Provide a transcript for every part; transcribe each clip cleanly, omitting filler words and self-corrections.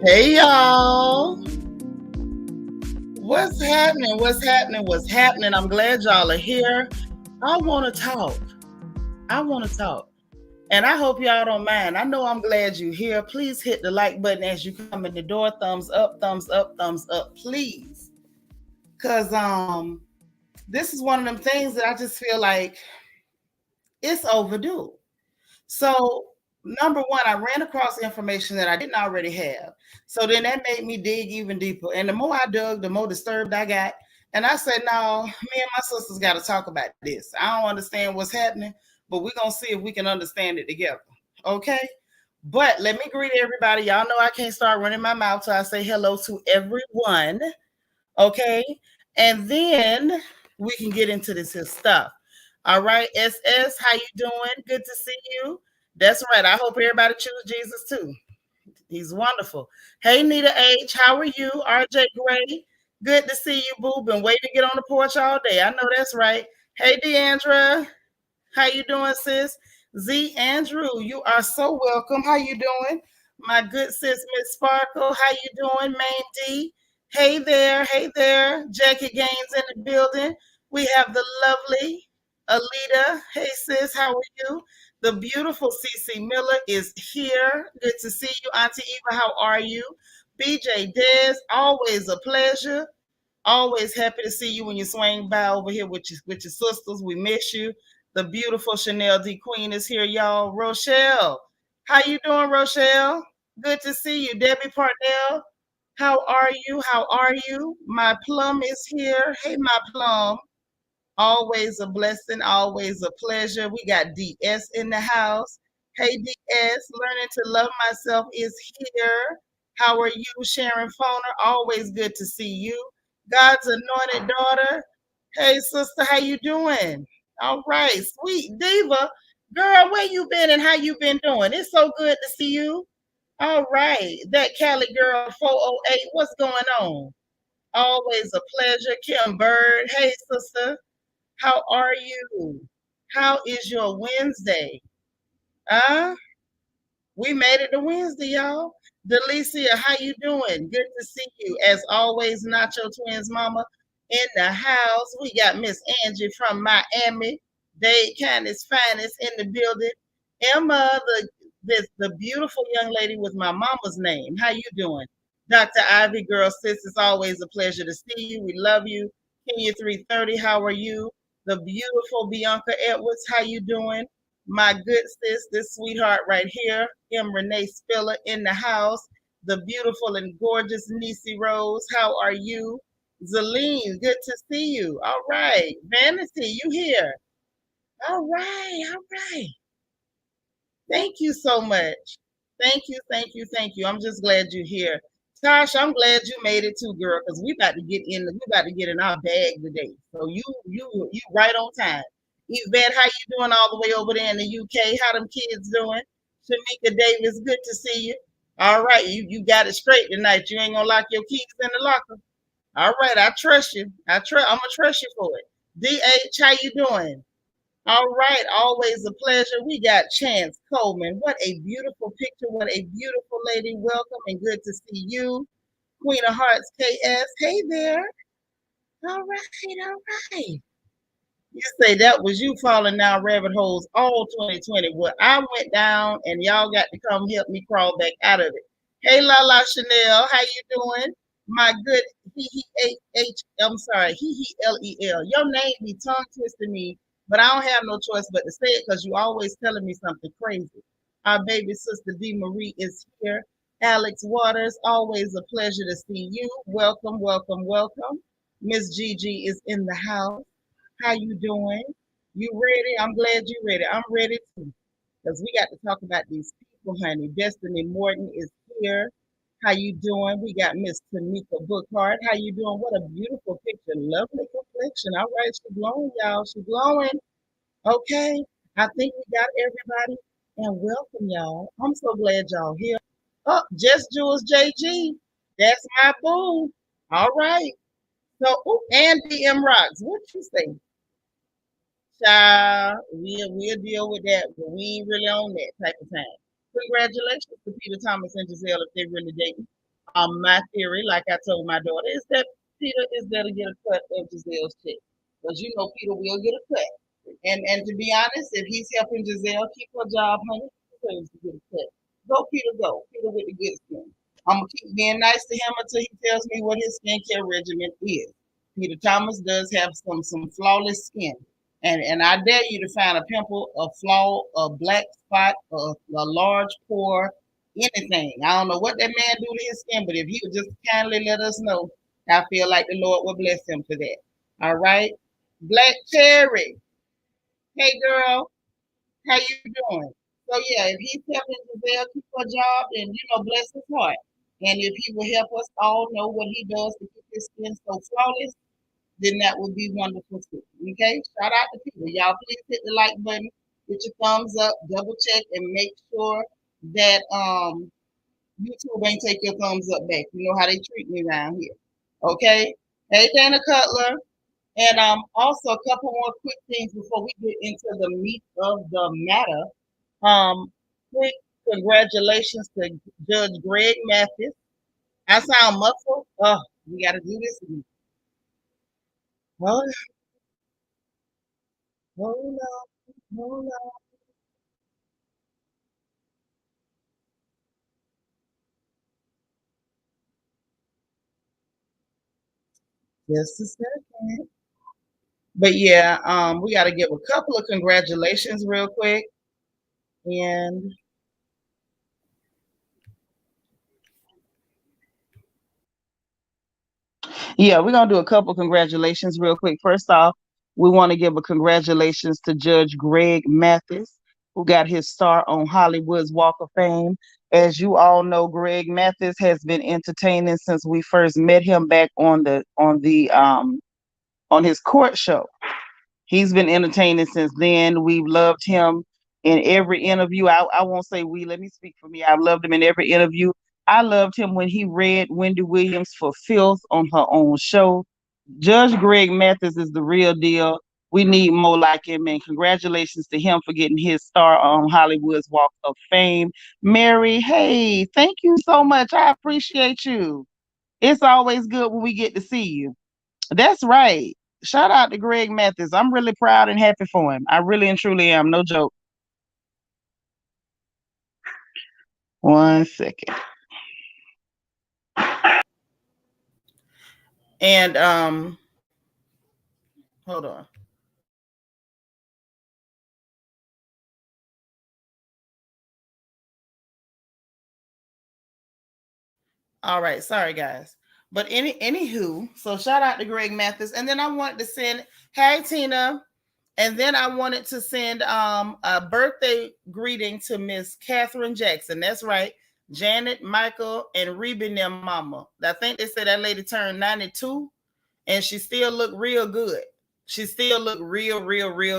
Hey y'all. What's happening? What's happening? What's happening? I'm glad y'all are here. I want to talk. I want to talk. And I hope y'all don't mind. I know I'm glad you're here. Please hit the like button as you come in the door. Thumbs up, thumbs up, thumbs up, please. Cause this is one of them things that I just feel like it's overdue. So, number one, I ran across information that I didn't already have. So then that made me dig even deeper. And the more I dug, the more disturbed I got. And I said, no, me and my sisters got to talk about this. I don't understand what's happening, but we're going to see if we can understand it together. Okay? But let me greet everybody. Y'all know I can't start running my mouth till I say hello to everyone. Okay? And then we can get into this here stuff. All right, SS, how you doing? Good to see you. That's right. I hope everybody choose Jesus too. He's wonderful. Hey, Nita H, how are you? RJ Gray, good to see you, boo. Been waiting to get on the porch all day. I know that's right. Hey, Deandra, how you doing, sis? Z Andrew, you are so welcome. How you doing? My good sis, Miss Sparkle, how you doing? Main D, hey there, hey there. Jackie Gaines in the building. We have the lovely Alita. Hey sis, how are you? The beautiful CC Miller is here. Good to see you, Auntie Eva. How are you? BJ Des, always a pleasure. Always happy to see you when you swing by over here with your sisters. We miss you. The beautiful Chanel D Queen is here, y'all. Rochelle, how you doing, Rochelle? Good to see you. Debbie Parnell, how are you? How are you? My plum is here. Hey, my plum. Always a blessing, always a pleasure. We got DS in the house. Hey, DS, learning to love myself is here. How are you, Sharon Foner? Always good to see you. God's anointed daughter. Hey, sister, how you doing? All right, sweet diva. Girl, where you been and how you been doing? It's so good to see you. All right, that Cali girl 408, what's going on? Always a pleasure. Kim Bird. Hey, sister. How are you? How is your Wednesday? Uh, we made it to Wednesday, y'all. Delicia, how you doing? Good to see you. As always, Nacho Twins Mama in the house. We got Miss Angie from Miami. Dade County's finest in the building. Emma, the beautiful young lady with my mama's name. How you doing? Dr. Ivy, girl, sis, it's always a pleasure to see you. We love you. Kenya 330, how are you? The beautiful Bianca Edwards, how you doing? My good sis, this sweetheart right here, M. Renee Spiller in the house. The beautiful and gorgeous Nisi Rose, how are you? Zaline, good to see you. All right. Vanity, you here? All right, all right. Thank you so much. Thank you, thank you, thank you. I'm just glad you're here. Tosh, I'm glad you made it too, girl, because we about to get in our bag today. So you right on time. Yvette, how you doing all the way over there in the UK? How them kids doing? Shamika Davis, good to see you. All right, you got it straight tonight. You ain't gonna lock your keys in the locker. All right, I trust you. I'm gonna trust you for it. DH, how you doing? All right, always a pleasure. We got Chance Coleman. What a beautiful picture. What a beautiful lady. Welcome and good to see you. Queen of Hearts KS. Hey there. All right, all right. You say that was you falling down rabbit holes all 2020. Well, I went down and y'all got to come help me crawl back out of it. Hey, Lala Chanel, how you doing? My good I'm sorry, Lel. Your name be tongue twisting me, but I don't have no choice but to say it because you always telling me something crazy. Our baby sister D Marie is here. Alex Waters, always a pleasure to see you. Welcome, welcome, welcome. Miss Gigi is in the house. How you doing? You ready? I'm glad you ready. I'm ready too. Because we got to talk about these people, honey. Destiny Morton is here. How you doing? We got Miss Tanika Bookhart. How you doing? What a beautiful picture. Lovely complexion. All right, she's glowing, y'all. She's glowing. Okay. I think we got everybody. And welcome, y'all. I'm so glad y'all here. Oh, Just Jules JG. That's my boo. All right. So, oh, and DM Rocks. What you say? Child, we'll deal with that, but we ain't really on that type of time. Congratulations to Peter Thomas and Giselle if they really dating. My theory, like I told my daughter, is that Peter is there to get a cut of Giselle's check. Because you know Peter will get a cut. And to be honest, if he's helping Giselle keep her job, honey, he deserves to get a cut. Go, Peter, go. Peter with the good skin. I'm gonna keep being nice to him until he tells me what his skincare regimen is. Peter Thomas does have some flawless skin. And I dare you to find a pimple, a flaw, a black spot, a large pore, anything. I don't know what that man do to his skin, but if he would just kindly let us know, I feel like the Lord will bless him for that. All right. Black Cherry. Hey girl, how you doing? So yeah, if he's helping Giselle keep her job, then bless his heart. And if he will help us all know what he does to keep his skin so flawless, then that would be wonderful too. Okay? Shout out to people. Y'all please hit the like button, hit your thumbs up, double check, and make sure that YouTube ain't take your thumbs up back. You know how they treat me around here. Okay? Hey Dana Cutler. And also a couple more quick things before we get into the meat of the matter. Quick congratulations to Judge Greg Mathis. I sound muffled. Oh, we got to do this again. Hold on, hold on, hold on. Just a second. But yeah, we got to give a couple of congratulations real quick. And yeah, we're gonna do a couple congratulations real quick. First off, we want to give a congratulations to Judge Greg Mathis, who got his star on Hollywood's Walk of Fame. As you all know, Greg Mathis has been entertaining since we first met him back on his court show. He's been entertaining since then. We've loved him in every interview. I won't say we, let me speak for me. I've loved him in every interview. I loved him when he read Wendy Williams for Filth on her own show. Judge Greg Mathis is the real deal. We need more like him, and congratulations to him for getting his star on Hollywood's Walk of Fame. Mary, hey, thank you so much. I appreciate you. It's always good when we get to see you. That's right. Shout out to Greg Mathis. I'm really proud and happy for him. I really and truly am. No joke. One second. And hold on. All right, sorry guys. But anywho, so shout out to Greg Mathis. And then I wanted to send, hey Tina. And then I wanted to send a birthday greeting to Miss Catherine Jackson. That's right. Janet, Michael, and Reba their mama. I think they said that lady turned 92 and she still look real good. She still look real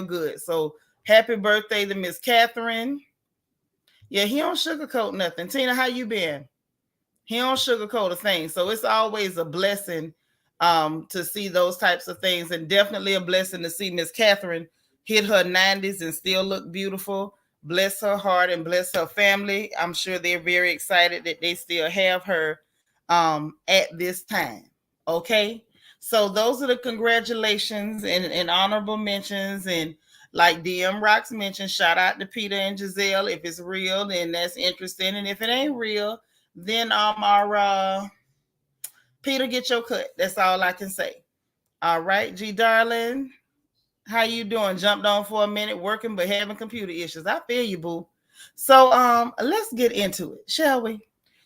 good. So happy birthday to Miss Catherine. Yeah, he don't sugarcoat nothing. Tina, how you been? He don't sugarcoat a thing. So it's always a blessing to see those types of things, and definitely a blessing to see Miss Catherine hit her 90s and still look beautiful. Bless her heart and bless her family. I'm sure they're very excited that they still have her at this time. Okay. So those are the congratulations and honorable mentions. And like DM Rocks mentioned, shout out to Peter and Giselle. If it's real, then that's interesting. And if it ain't real, then our Peter, get your cut. That's all I can say. All right, G darling, how you doing? Jumped on for a minute, working but having computer issues. I feel you, boo. So let's get into it, shall we?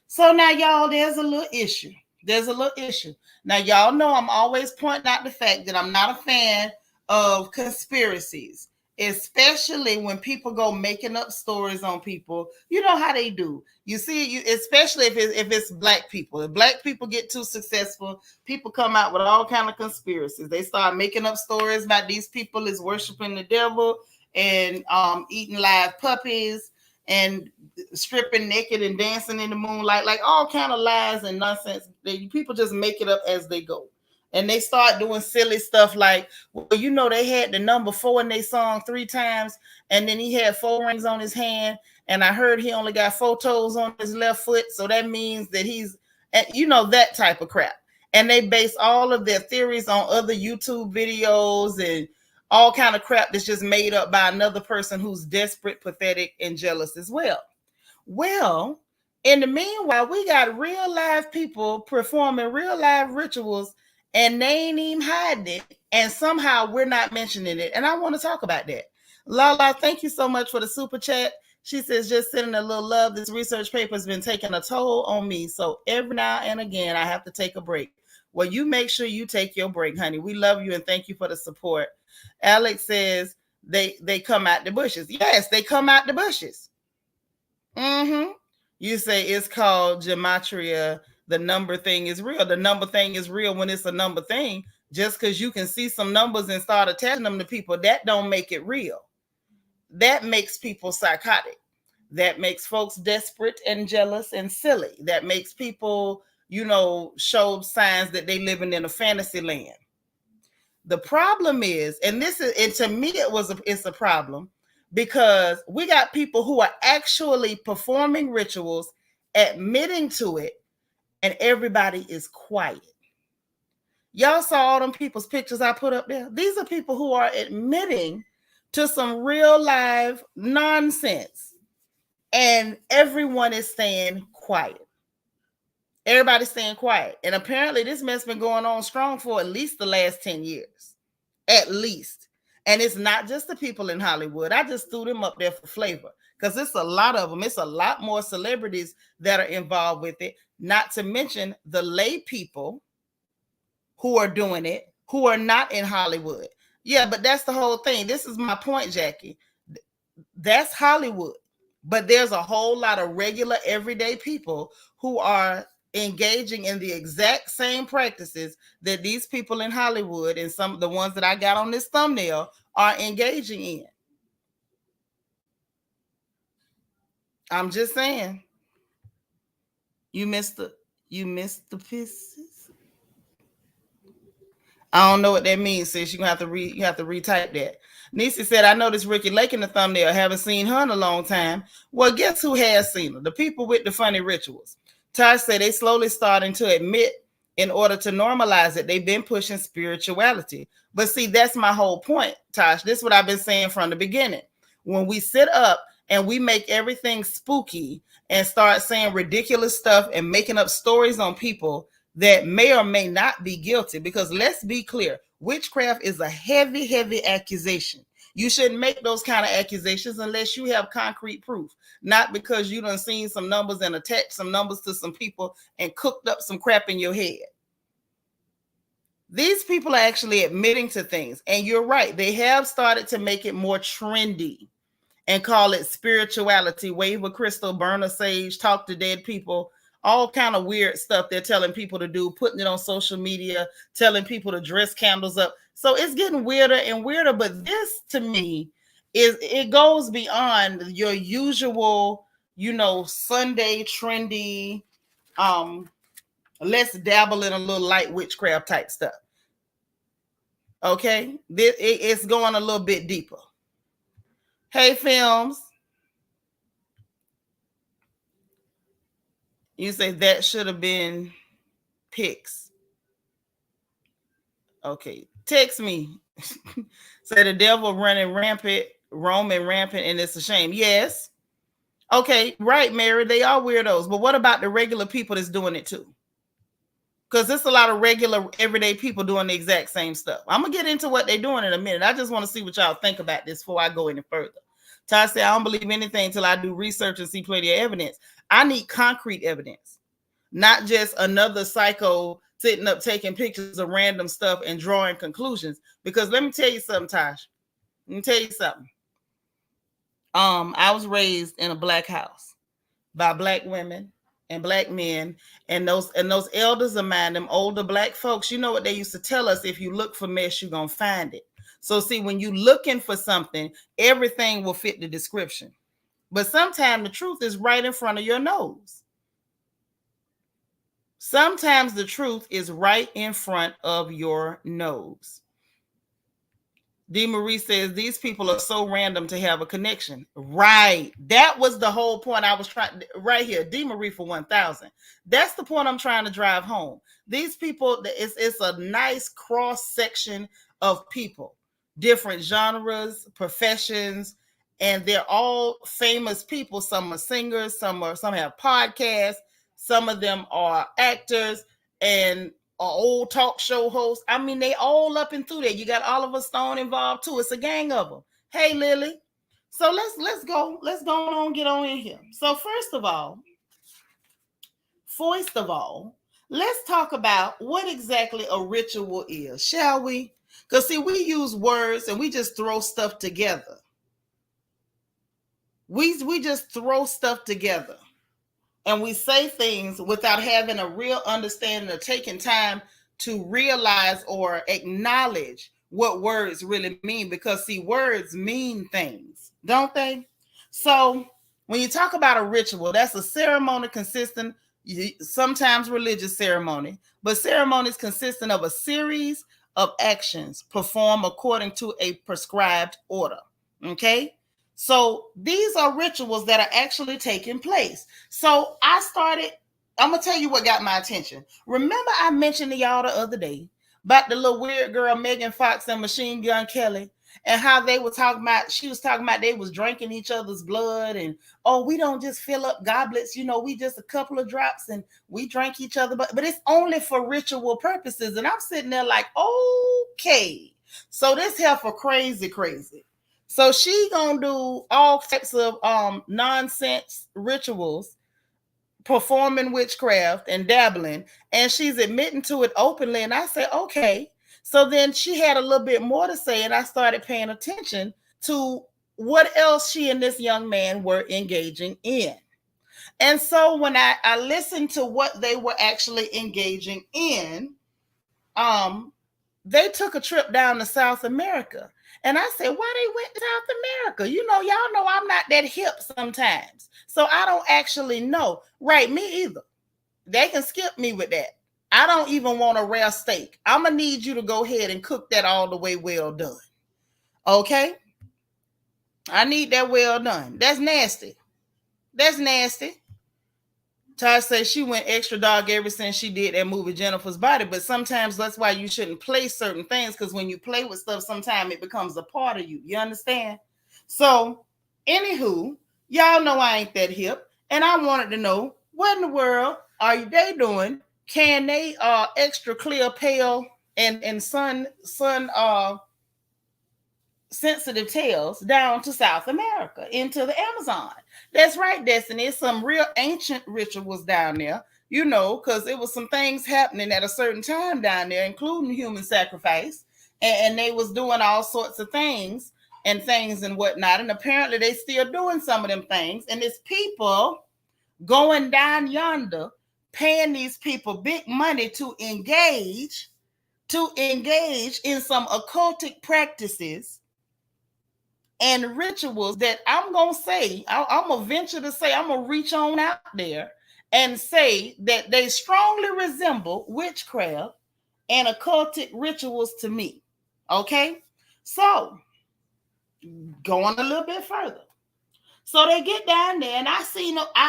So now, y'all, there's a little issue. There's a little issue. Now, y'all know I'm always pointing out the fact that I'm not a fan of conspiracies, especially when people go making up stories on people. You know how they do. You see, especially if it's black people. If black people get too successful, people come out with all kind of conspiracies. They start making up stories about these people is worshiping the devil and eating live puppies and stripping naked and dancing in the moonlight, like all kind of lies and nonsense. People just make it up as they go. And they start doing silly stuff like, well, they had the number 4 in their song 3 times, and then he had 4 rings on his hand, and I heard he only got 4 toes on his left foot, so that means that he's and that type of crap. And they base all of their theories on other YouTube videos and all kind of crap that's just made up by another person who's desperate, pathetic, and jealous as well. Well, in the meanwhile, we got real live people performing real live rituals, and they ain't even hiding it, and somehow we're not mentioning it. And I want to talk about that. Lala, thank you so much for the super chat. She says, just sending a little love. This research paper has been taking a toll on me. So every now and again, I have to take a break. Well, you make sure you take your break, honey. We love you and thank you for the support. Alex says they come out the bushes. Yes, they come out the bushes. You say it's called gematria. The number thing is real. The number thing is real when it's a number thing. Just because you can see some numbers and start attaching them to people, that don't make it real. That makes people psychotic. That makes folks desperate and jealous and silly. That makes people, show signs that they living in a fantasy land. The problem is, and to me, it's a problem, because we got people who are actually performing rituals, admitting to it, and everybody is quiet. Y'all saw all them people's pictures I put up there? These are people who are admitting to some real live nonsense, and everyone is staying quiet. Everybody's staying quiet. And apparently this mess been going on strong for at least the last 10 years. At least. And it's not just the people in Hollywood. I just threw them up there for flavor, because it's a lot of them. It's a lot more celebrities that are involved with it, not to mention the lay people who are doing it, who are not in Hollywood. Yeah, but that's the whole thing. This is my point, Jackie. That's Hollywood. But there's a whole lot of regular, everyday people who are engaging in the exact same practices that these people in Hollywood and some of the ones that I got on this thumbnail are engaging in. I'm just saying. You missed the pieces. I don't know what that means, sis. You have to retype that. Nisi said, I noticed Ricky Lake in the thumbnail. Haven't seen her in a long time. Well, guess who has seen her? The people with the funny rituals. Tosh said they slowly starting to admit, in order to normalize it, they've been pushing spirituality. But see, that's my whole point, Tosh. This is what I've been saying from the beginning. When we sit up and we make everything spooky and start saying ridiculous stuff and making up stories on people that may or may not be guilty, because let's be clear, witchcraft is a heavy, heavy accusation. You shouldn't make those kind of accusations unless you have concrete proof, not because you done seen some numbers and attached some numbers to some people and cooked up some crap in your head. These people are actually admitting to things. And you're right. They have started to make it more trendy and call it spirituality, wave a crystal, burn a sage, talk to dead people, all kind of weird stuff they're telling people to do, putting it on social media, telling people to dress candles up. So it's getting weirder and weirder. But this, to me, it goes beyond your usual, Sunday trendy, let's dabble in a little light witchcraft type stuff. Okay? It's going a little bit deeper. Hey, Films. You say that should have been pics. Okay. Text me. Say the devil running rampant, roaming rampant, and it's a shame. Yes. Okay, right, Mary. They are weirdos. But what about the regular people that's doing it too? Because there's a lot of regular, everyday people doing the exact same stuff. I'm going to get into what they're doing in a minute. I just want to see what y'all think about this before I go any further. Ty said, I don't believe anything until I do research and see plenty of evidence. I need concrete evidence, not just another psycho sitting up taking pictures of random stuff and drawing conclusions. Because let me tell you something, Tosh. Let me tell you something. I was raised in a black house by black women and black men, and those elders of mine, them older black folks, you know what they used to tell us: if you look for mess, you're gonna find it. So see, when you looking for something, everything will fit the description. But sometimes the truth is right in front of your nose. Sometimes the truth is right in front of your nose. D. Marie says these people are so random to have a connection. Right. That was the whole point I was trying right here. D. Marie for 1,000. That's the point I'm trying to drive home. These people, it's a nice cross section of people, different genres, professions, and they're all famous people. Some are singers, some have podcasts, some of them are actors, and old talk show hosts. I mean, they all up and through there. You got Oliver Stone involved too. It's a gang of them. Hey, Lily. So let's go on, get on in here. So first of all, let's talk about what exactly a ritual is, shall we? Because see, we use words and we just throw stuff together. We just throw stuff together. And we say things without having a real understanding or taking time to realize or acknowledge what words really mean. Because, see, words mean things, don't they? So when you talk about a ritual, that's a ceremony consistent, sometimes religious ceremony, but ceremonies consisting of a series of actions performed according to a prescribed order, okay? So these are rituals that are actually taking place. So I'm going to tell you what got my attention. Remember I mentioned to y'all the other day about the little weird girl, Megan Fox and Machine Gun Kelly, and how they were talking about, she was talking about they was drinking each other's blood and, oh, we don't just fill up goblets, we just a couple of drops and we drink each other, but it's only for ritual purposes. And I'm sitting there like, okay, so this here for crazy. So she gonna do all types of nonsense rituals, performing witchcraft and dabbling, and she's admitting to it openly. And I said, okay. So then she had a little bit more to say, and I started paying attention to what else she and this young man were engaging in. And so when I listened to what they were actually engaging in, they took a trip down to South America. And I said, why they went to South America? Y'all know I'm not that hip sometimes. So I don't actually know. Right, me either. They can skip me with that. I don't even want a rare steak. I'm going to need you to go ahead and cook that all the way well done. Okay? I need that well done. That's nasty. Ty says she went extra dog ever since she did that movie Jennifer's Body, but sometimes that's why you shouldn't play certain things, because when you play with stuff, sometimes it becomes a part of you. You understand? So, anywho, y'all know I ain't that hip, and I wanted to know, what in the world are they doing? Can they extra clear, pale, and sun sensitive tails down to South America, into the Amazon? That's right, Destiny. It's some real ancient rituals down there, because it was some things happening at a certain time down there, including human sacrifice, and they was doing all sorts of things and whatnot, and apparently they still doing some of them things, and it's people going down yonder paying these people big money to engage in some occultic practices and rituals that I'm going to venture to say, I'm going to reach on out there and say that they strongly resemble witchcraft and occultic rituals to me. Okay? So, going a little bit further. So they get down there and I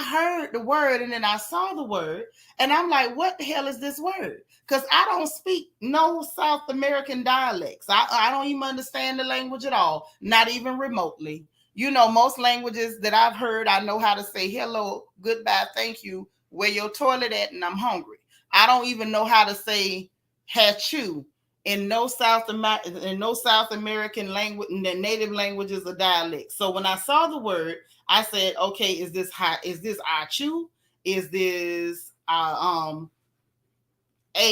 heard the word and then I saw the word and I'm like, what the hell is this word? Because I don't speak no South American dialects. I don't even understand the language at all, not even remotely. Most languages that I've heard, I know how to say hello, goodbye, thank you, where your toilet at, and I'm hungry. I don't even know how to say hachu in no South American language, in the native languages or dialects. So when I saw the word, I said, okay, is this achu? Is this a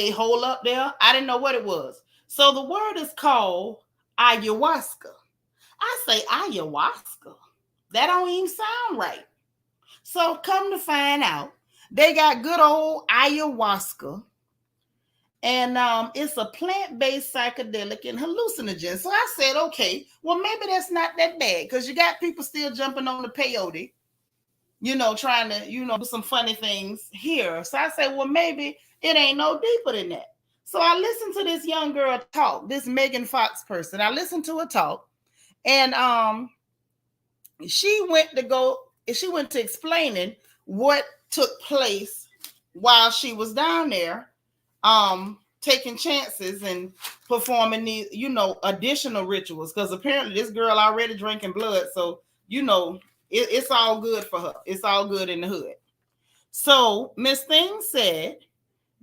hole up there? I didn't know what it was. So the word is called ayahuasca. I say ayahuasca. That don't even sound right. So come to find out, they got good old ayahuasca. And it's a plant-based psychedelic and hallucinogen. So I said, okay, well, maybe that's not that bad, because you got people still jumping on the peyote, trying to, do some funny things here. So I said, well, maybe it ain't no deeper than that. So I listened to this young girl talk, this Megan Fox person. I listened to her talk, and she went to explaining what took place while she was down there, taking chances and performing these, additional rituals. Because apparently this girl already drinking blood, so it's all good for her. It's all good in the hood. So Miss Thing said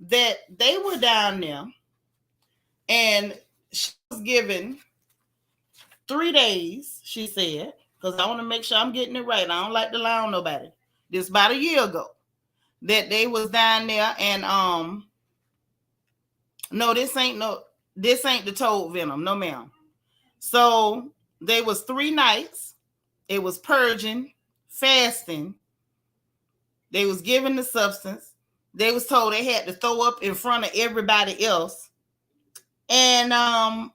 that they were down there, and she was given 3 days. She said, because I want to make sure I'm getting it right. I don't like to lie on nobody. This about a year ago that they was down there, and no, this ain't the toad venom, no ma'am. So they was 3 nights. It was purging, fasting. They was given the substance. They was told they had to throw up in front of everybody else. And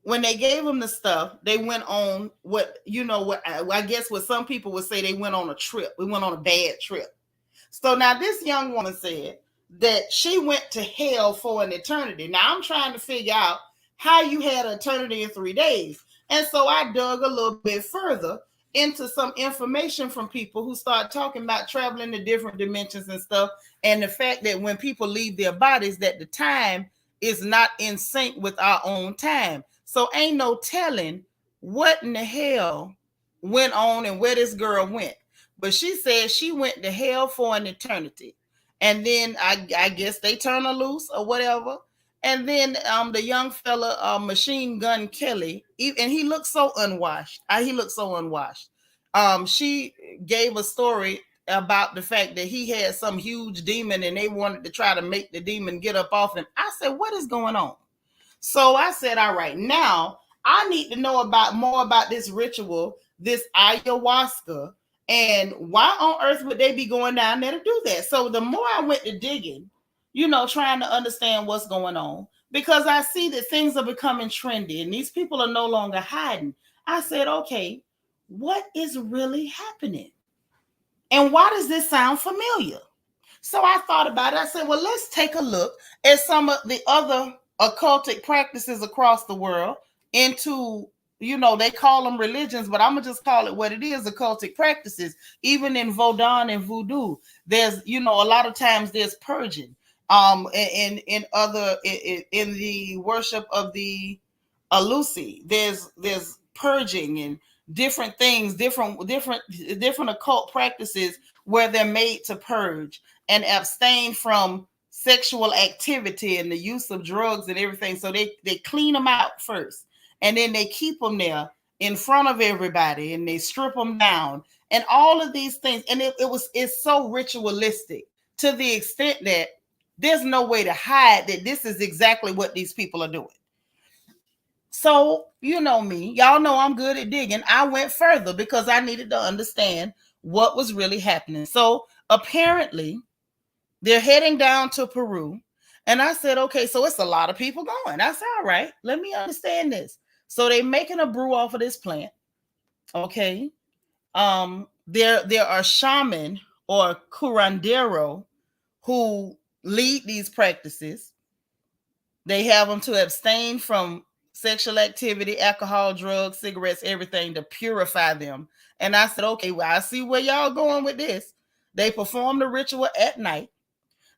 when they gave them the stuff, they went on what I guess what some people would say, they went on a trip. We went on a bad trip. So now this young woman said that she went to hell for an eternity. Now I'm trying to figure out how you had an eternity in 3 days. And so I dug a little bit further into some information from people who start talking about traveling to different dimensions and stuff, and the fact that when people leave their bodies, that the time is not in sync with our own time. So ain't no telling what in the hell went on and where this girl went. But she said she went to hell for an eternity. And then I guess they turn her loose or whatever. And then the young fella, Machine Gun Kelly, and he looked so unwashed. She gave a story about the fact that he had some huge demon and they wanted to try to make the demon get up off him. I said, what is going on? So I said, all right, now I need to know more about this ritual, this ayahuasca, and why on earth would they be going down there to do that? So the more I went to digging, trying to understand what's going on, because I see that things are becoming trendy and these people are no longer hiding. I said, okay, what is really happening? And why does this sound familiar? So I thought about it. I said, well, let's take a look at some of the other occultic practices across the world into, they call them religions, but I'm going to just call it what it is, occultic practices. Even in Vodun and Voodoo, there's, a lot of times there's purging. In the worship of the Alusi, there's purging and different things, different occult practices where they're made to purge and abstain from sexual activity and the use of drugs and everything. So they clean them out first, and then they keep them there in front of everybody, and they strip them down and all of these things. And it's so ritualistic to the extent that there's no way to hide that this is exactly what these people are doing. So, you know me, y'all know I'm good at digging. I went further because I needed to understand what was really happening. So apparently they're heading down to Peru. And I said, okay, so it's a lot of people going. I said, all right, let me understand this. So they're making a brew off of this plant. Okay. There are shaman or curandero who lead these practices. They have them to abstain from sexual activity, alcohol, drugs, cigarettes, everything to purify them. And I said, okay, well, I see where y'all going with this. They perform the ritual at night.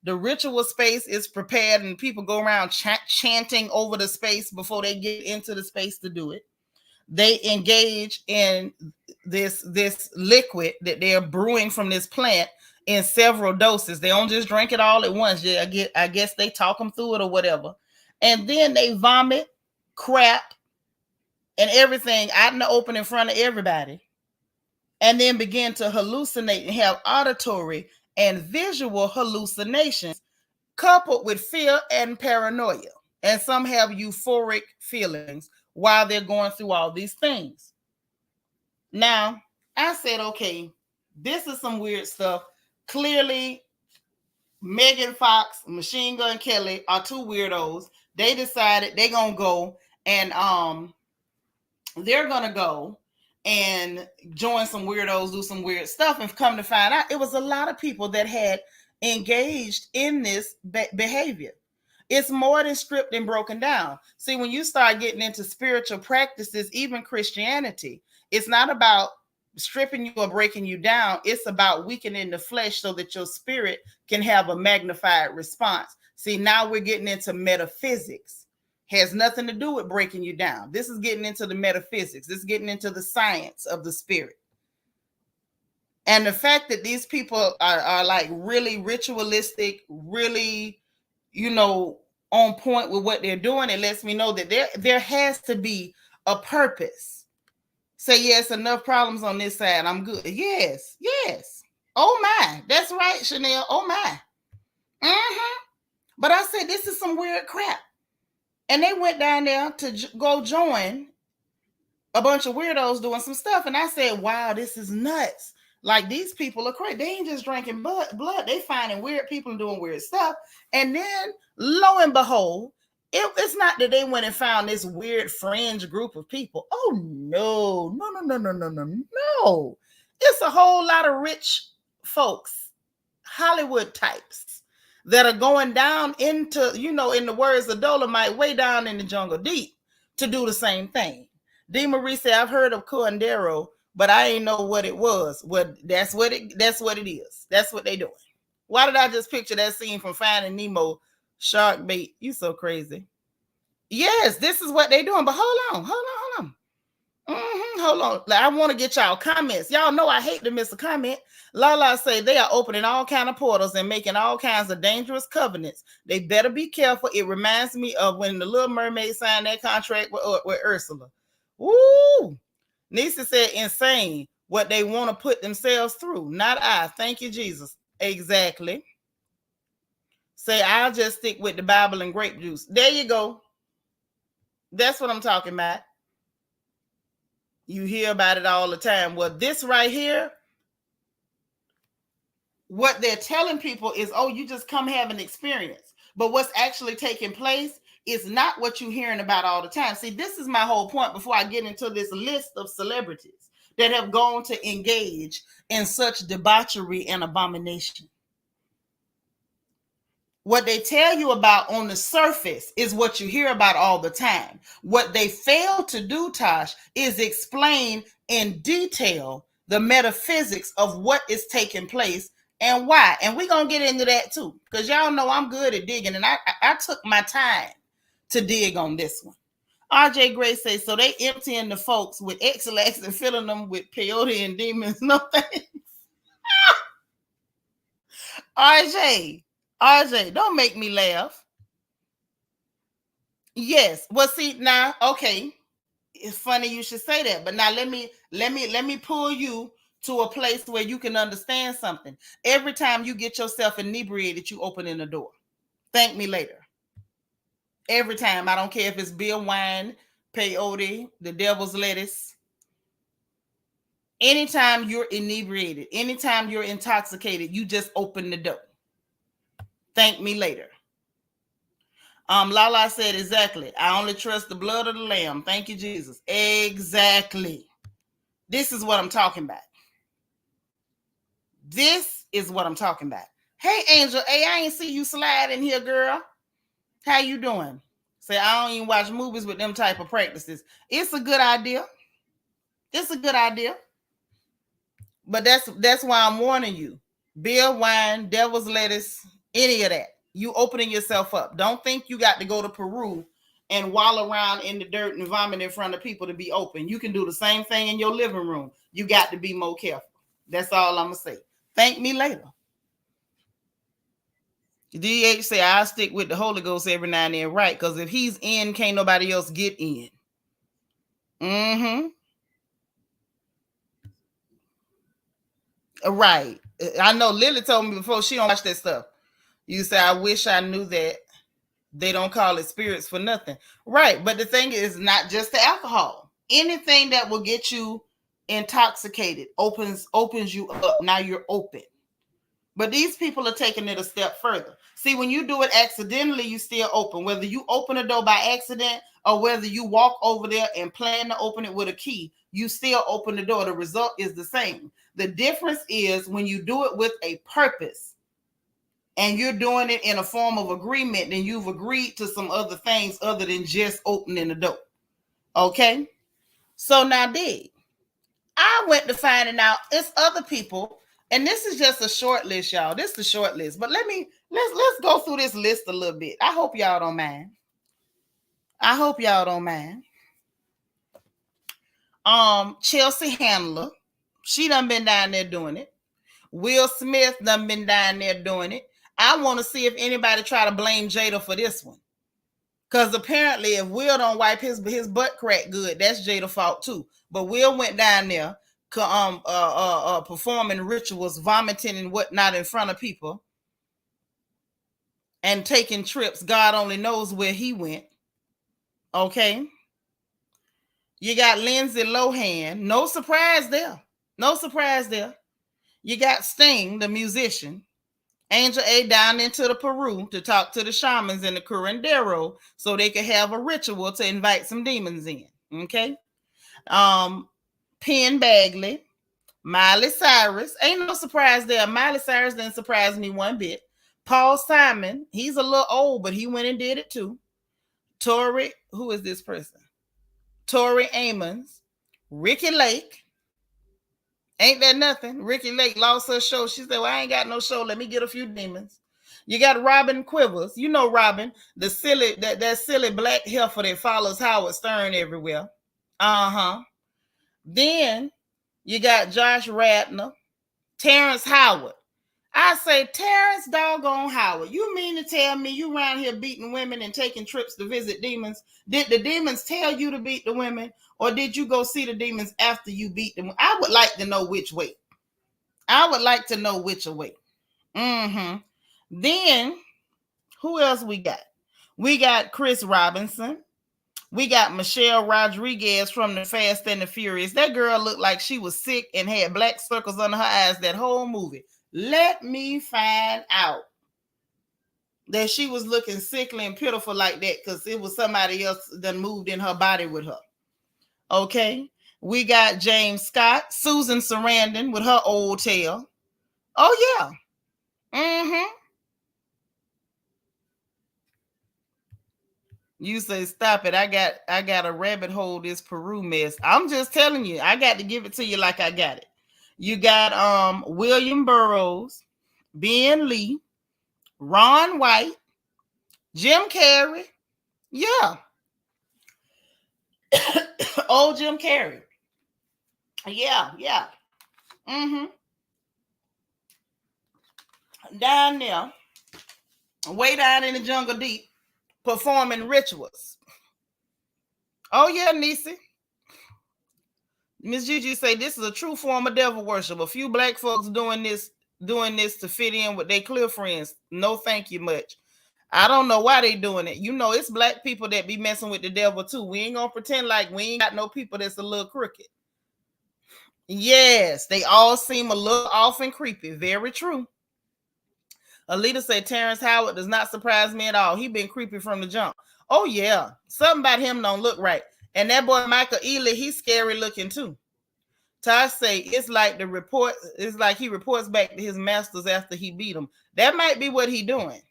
The ritual space is prepared and people go around chanting over the space before they get into the space to do it. They engage in this liquid that they're brewing from this plant in several doses. They don't just drink it all at once. I guess they talk them through it or whatever. And then they vomit crap and everything out in the open in front of everybody, and then begin to hallucinate and have auditory and visual hallucinations coupled with fear and paranoia. And some have euphoric feelings while they're going through all these things. Now, I said, okay, this is some weird stuff. Clearly, Megan Fox, Machine Gun Kelly are two weirdos. They decided they're going to go and they're going to go and join some weirdos, do some weird stuff, and come to find out it was a lot of people that had engaged in this behavior. It's more than stripped and broken down. See, when you start getting into spiritual practices, even Christianity, it's not about stripping you or breaking you down. It's about weakening the flesh so that your spirit can have a magnified response. See, now we're getting into metaphysics. Has nothing to do with breaking you down. This is getting into the metaphysics. This is getting into the science of the spirit. And the fact that these people are like really ritualistic, really, on point with what they're doing, it lets me know that there has to be a purpose. Say, yes, enough problems on this side. I'm good. Yes. Oh my. That's right, Chanel. Oh my. But I said, this is some weird crap. And they went down there to go join a bunch of weirdos doing some stuff. And I said, wow, this is nuts. Like, these people are crazy. They ain't just drinking blood. They finding weird people and doing weird stuff. And then, lo and behold, it's not that they went and found this weird fringe group of people. Oh, no. It's a whole lot of rich folks, Hollywood types, that are going down into, in the words of Dolomite, way down in the jungle deep to do the same thing. D. Marie said, I've heard of Cuandero, but I ain't know what it was. Well, that's what it is. That's what they doing. Why did I just picture that scene from Finding Nemo, shark bait? You so crazy. Yes, this is what they doing. But hold on. Hold on. I want to get y'all comments. Y'all know I hate to miss a comment. Lala say they are opening all kind of portals and making all kinds of dangerous covenants. They better be careful. It reminds me of when the Little Mermaid signed that contract with Ursula. Woo! Nisa said, insane what they want to put themselves through. Not I. Thank you, Jesus. Exactly. Say, I'll just stick with the Bible and grape juice. There you go. That's what I'm talking about. You hear about it all the time. Well, this right here, what they're telling people is, oh, you just come have an experience. But what's actually taking place is not what you're hearing about all the time. See, this is my whole point before I get into this list of celebrities that have gone to engage in such debauchery and abomination. What they tell you about on the surface is what you hear about all the time. What they fail to do, Tosh, is explain in detail the metaphysics of what is taking place and why. And we're going to get into that too, because y'all know I'm good at digging, and I took my time to dig on this one. RJ Gray says, so they emptying the folks with X-Lax and filling them with peyote and demons. No thanks. RJ, don't make me laugh. Yes. Well, see, now, okay. It's funny you should say that, but now let me pull you to a place where you can understand something. Every time you get yourself inebriated, you open in the door. Thank me later. Every time. I don't care if it's beer, wine, peyote, the devil's lettuce. Anytime you're inebriated, anytime you're intoxicated, you just open the door. Thank me later. Lala said, exactly. I only trust the blood of the lamb. Thank you, Jesus. Exactly. This is what I'm talking about. This is what I'm talking about. Hey, Angel. Hey, I ain't see you slide in here, girl. How you doing? Say, I don't even watch movies with them type of practices. It's a good idea. It's a good idea. But that's why I'm warning you. Beer, wine, devil's lettuce, any of that. You opening yourself up. Don't think you got to go to Peru and wallow around in the dirt and vomit in front of people to be open. You can do the same thing in your living room. You got to be more careful. That's all I'm going to say. Thank me later. DH say, I'll stick with the Holy Ghost every now and then. Right, because if he's in, can't nobody else get in. Right. I know Lily told me before she don't watch that stuff. You say, I wish I knew that. They don't call it spirits for nothing. Right. But the thing is, not just the alcohol. Anything that will get you intoxicated opens you up. Now you're open. But these people are taking it a step further. See, when you do it accidentally, you still open. Whether you open a door by accident or whether you walk over there and plan to open it with a key, you still open the door. The result is the same. The difference is when you do it with a purpose. and you're doing it in a form of agreement, then you've agreed to some other things other than just opening the door. Okay? So now, dig. I went to finding out it's other people, and this is just a short list, y'all. This is the short list, but let's go through this list a little bit. I hope y'all don't mind. Chelsea Handler, she done been down there doing it. Will Smith done been down there doing it. I want to see if anybody try to blame Jada for this one. Because apparently if Will don't wipe his butt crack good, that's Jada's fault too. But Will went down there performing rituals, vomiting and whatnot in front of people, and taking trips. God only knows where he went. Okay. You got Lindsay Lohan. No surprise there. You got Sting, the musician. Angel A down into the Peru to talk to the shamans in the Curandero so they could have a ritual to invite some demons in. Okay. Penn Bagley, Miley Cyrus. Ain't no surprise there. Miley Cyrus didn't surprise me one bit. Paul Simon, he's a little old, but he went and did it too. Tori, who is this person? Tori Amos, Ricky Lake. Ain't that nothing? Ricky Lake lost her show. She said, well, I ain't got no show. Let me get a few demons. You got Robin Quivers. You know Robin, the silly, that silly black heifer that follows Howard Stern everywhere. Then you got Josh Radnor, Terrence Howard. I say, Terrence doggone Howard, you mean to tell me you around here beating women and taking trips to visit demons? Did the demons tell you to beat the women, or did you go see the demons after you beat them? I would like to know which way. Then, who else we got? We got Chris Robinson. We got Michelle Rodriguez from the Fast and the Furious. That girl looked like she was sick and had black circles under her eyes that whole movie. Let me find out that she was looking sickly and pitiful like that because it was somebody else that moved in her body with her. Okay. We got James Scott, Susan Sarandon with her old tail. Oh, yeah. You say, stop it. I got a rabbit hole, this Peru mess. I'm just telling you, I got to give it to you like I got it. You got William Burroughs, Ben Lee, Ron White, Jim Carrey. Yeah. Old Jim Carrey. Yeah. Down there, way down in the jungle deep, performing rituals. Oh, yeah, Nisi. Miss Gigi say this is a true form of devil worship. A few black folks doing this to fit in with their clear friends. No, thank you much. I don't know why they doing it. You know, it's black people that be messing with the devil too. We ain't gonna pretend like we ain't got no people that's a little crooked. Yes, they all seem a little off and creepy. Very true. Alita said Terrence Howard does not surprise me at all. He been creepy from the jump. Oh yeah, something about him don't look right. And that boy Michael Ealy, he's scary looking too. Tosh say it's like he reports back to his masters after he beat them. That might be what he doing.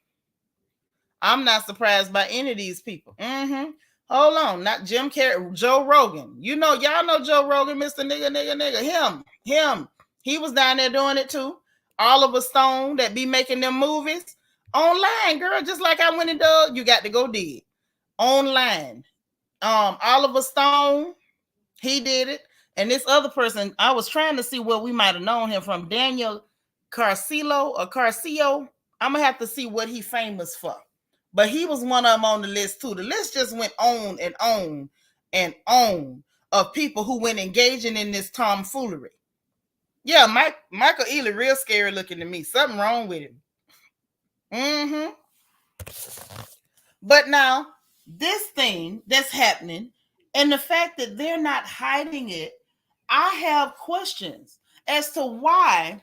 I'm not surprised by any of these people. Hold on, not Jim Carrey, Joe Rogan. You know, y'all know Joe Rogan, Mr. Nigga. Him. He was down there doing it too. Oliver Stone that be making them movies online, girl. Just like I went and did, you got to go dig online. Oliver Stone, he did it. And this other person, I was trying to see where we might have known him from. Daniel Carcillo. I'm gonna have to see what he famous for. But he was one of them on the list too. The list just went on and on and on of people who went engaging in this tomfoolery. Yeah, Michael Ealy real scary looking to me. Something wrong with him. But now, this thing that's happening and the fact that they're not hiding it, I have questions as to why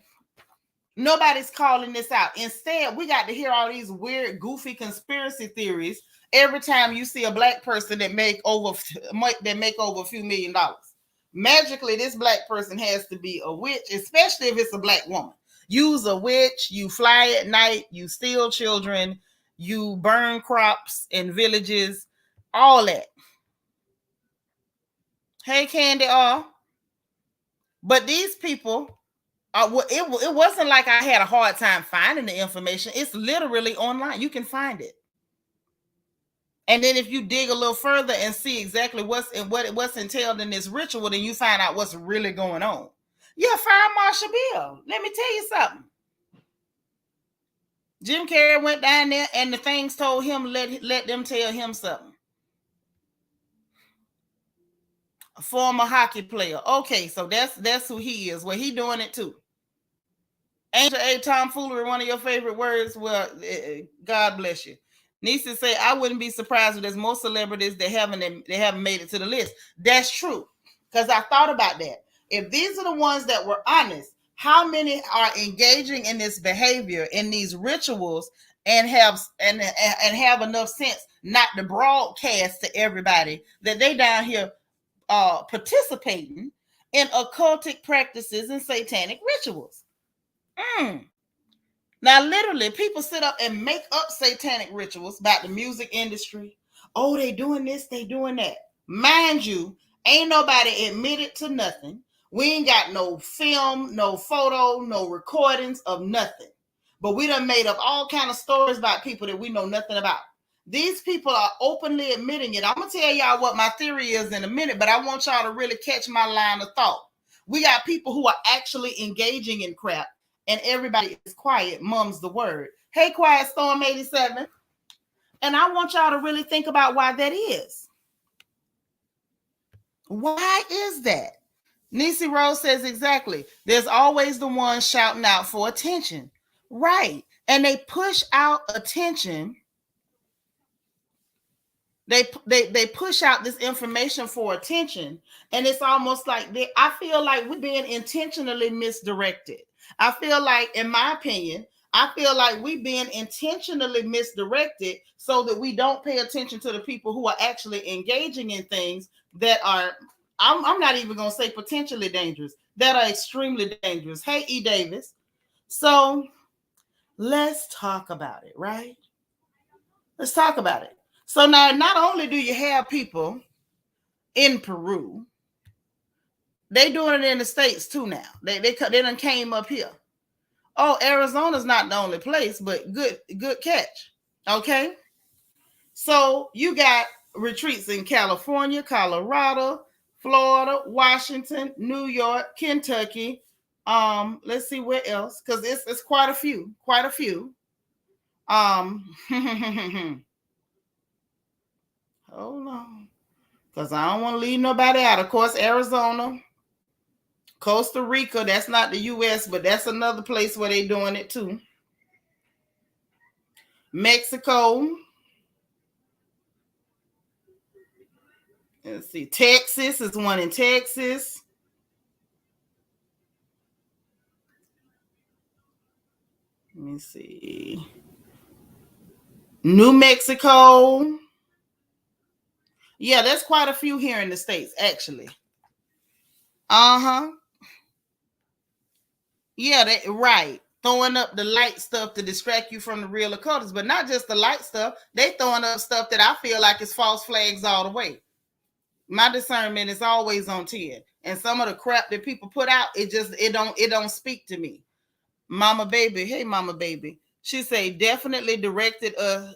nobody's calling this out. Instead, we got to hear all these weird, goofy conspiracy theories every time you see a black person that make over a few $1 million. Magically, this black person has to be a witch, especially if it's a black woman. You's a witch, you fly at night, you steal children, you burn crops in villages, all that. Hey, Candy, but these people, it wasn't like I had a hard time finding the information. It's literally online. You can find it. And then if you dig a little further and see exactly what's entailed in this ritual, then you find out what's really going on. Yeah, Fire Marshal Bill. Let me tell you something. Jim Carrey went down there and the things told him, let them tell him something. A former hockey player. Okay, so that's who he is. Well, he doing it too. Angel A. Tomfoolery, one of your favorite words. Well, God bless you. Nisa say, I wouldn't be surprised if there's more celebrities that haven't made it to the list. That's true. Because I thought about that. If these are the ones that were honest, how many are engaging in this behavior, in these rituals, and have enough sense not to broadcast to everybody that they down here participating in occultic practices and satanic rituals? Now, literally, people sit up and make up satanic rituals about the music industry. Oh, they doing this, they doing that. Mind you, ain't nobody admitted to nothing. We ain't got no film, no photo, no recordings of nothing. But we done made up all kind of stories about people that we know nothing about. These people are openly admitting it. I'm going to tell y'all what my theory is in a minute, but I want y'all to really catch my line of thought. We got people who are actually engaging in crap, and everybody is quiet, mum's the word. Hey, Quiet Storm 87. And I want y'all to really think about why that is. Why is that? Nisi Rose says exactly. There's always the one shouting out for attention. Right. And they push out attention. They push out this information for attention. And it's almost like I feel like we're being intentionally misdirected. I feel like, in my opinion, we're being intentionally misdirected so that we don't pay attention to the people who are actually engaging in things that are, I'm not even going to say potentially dangerous, that are extremely dangerous. Hey, E. Davis. So let's talk about it, right? Let's talk about it. So now, not only do you have people in Peru, they doing it in the States too now. They done came up here. Oh, Arizona's not the only place, but good catch. Okay. So you got retreats in California, Colorado, Florida, Washington, New York, Kentucky. Let's see where else, because it's quite a few. Hold on, because I don't want to leave nobody out. Of course, Arizona, Costa Rica, that's not the U.S., but that's another place where they're doing it too. Mexico. Let's see. Texas is one in Texas. Let me see. New Mexico. Yeah, there's quite a few here in the States, actually. Yeah, right. Throwing up the light stuff to distract you from the real occultists, but not just the light stuff. They throwing up stuff that I feel like is false flags all the way. My discernment is always on 10. And some of the crap that people put out, it don't speak to me. Mama Baby, hey Mama Baby. She say definitely directed us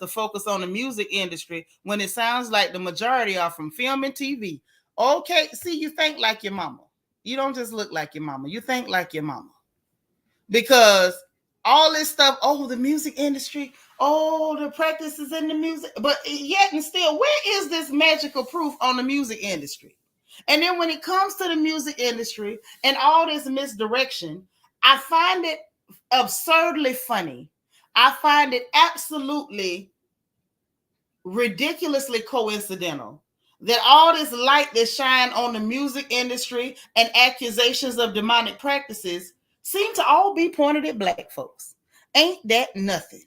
to focus on the music industry when it sounds like the majority are from film and TV. Okay, see, you think like your mama. You don't just look like your mama. You think like your mama. Because all this stuff, the music industry, the practices in the music, but yet and still, where is this magical proof on the music industry? And then when it comes to the music industry and all this misdirection, I find it absurdly funny. I find it absolutely ridiculously coincidental that all this light that shine on the music industry and accusations of demonic practices seem to all be pointed at Black folks. Ain't that nothing?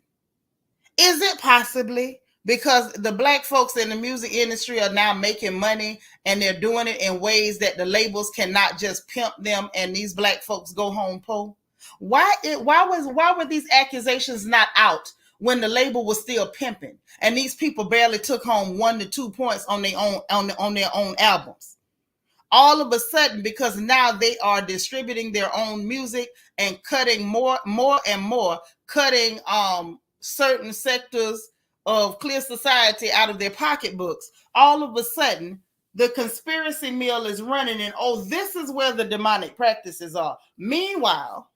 Is it possibly because the Black folks in the music industry are now making money and they're doing it in ways that the labels cannot just pimp them and these Black folks go home poor? Why were these accusations not out when the label was still pimping and these people barely took home 1 to 2 points on their own albums? All of a sudden, because now they are distributing their own music and cutting more and more, cutting certain sectors of clear society out of their pocketbooks, all of a sudden the conspiracy mill is running, and this is where the demonic practices are. Meanwhile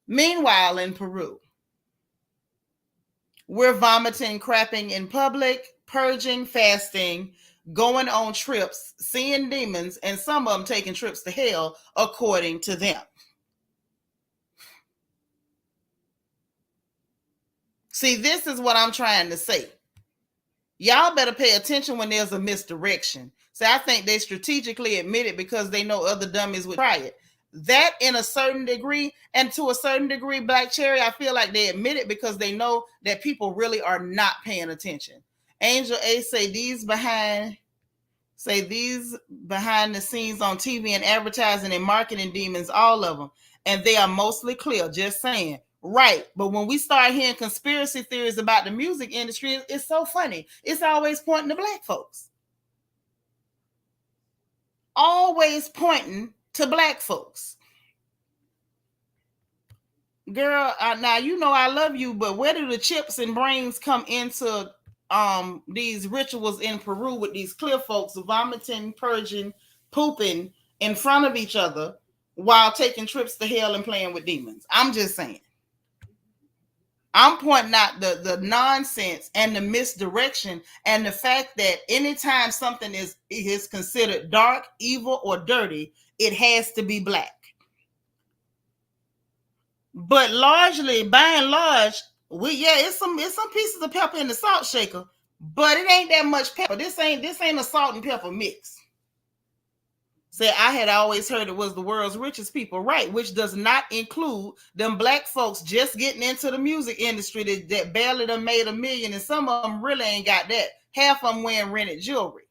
in Peru, we're vomiting, crapping in public, purging, fasting, going on trips, seeing demons, and some of them taking trips to hell, according to them. See, this is what I'm trying to say. Y'all better pay attention when there's a misdirection. So I think they strategically admit it because they know other dummies would try it. That in a certain degree, and to a certain degree, Black Cherry, I feel like they admit it because they know that people really are not paying attention. Angel A say these behind the scenes on TV and advertising and marketing demons, all of them. And they are mostly clear, just saying. Right. But when we start hearing conspiracy theories about the music industry, it's so funny. It's always pointing to Black folks. Always pointing to Black folks. Girl, now you know I love you, but where do the chips and brains come into these rituals in Peru with these clear folks vomiting, purging, pooping in front of each other while taking trips to hell and playing with demons? I'm just saying. I'm pointing out the nonsense and the misdirection and the fact that anytime something is considered dark, evil, or dirty, it has to be Black. But largely, by and large, it's some pieces of pepper in the salt shaker, but it ain't that much pepper. This ain't a salt and pepper mix. Say, I had always heard it was the world's richest people, right? Which does not include them Black folks just getting into the music industry that barely done made $1 million, and some of them really ain't got that. Half of them wearing rented jewelry.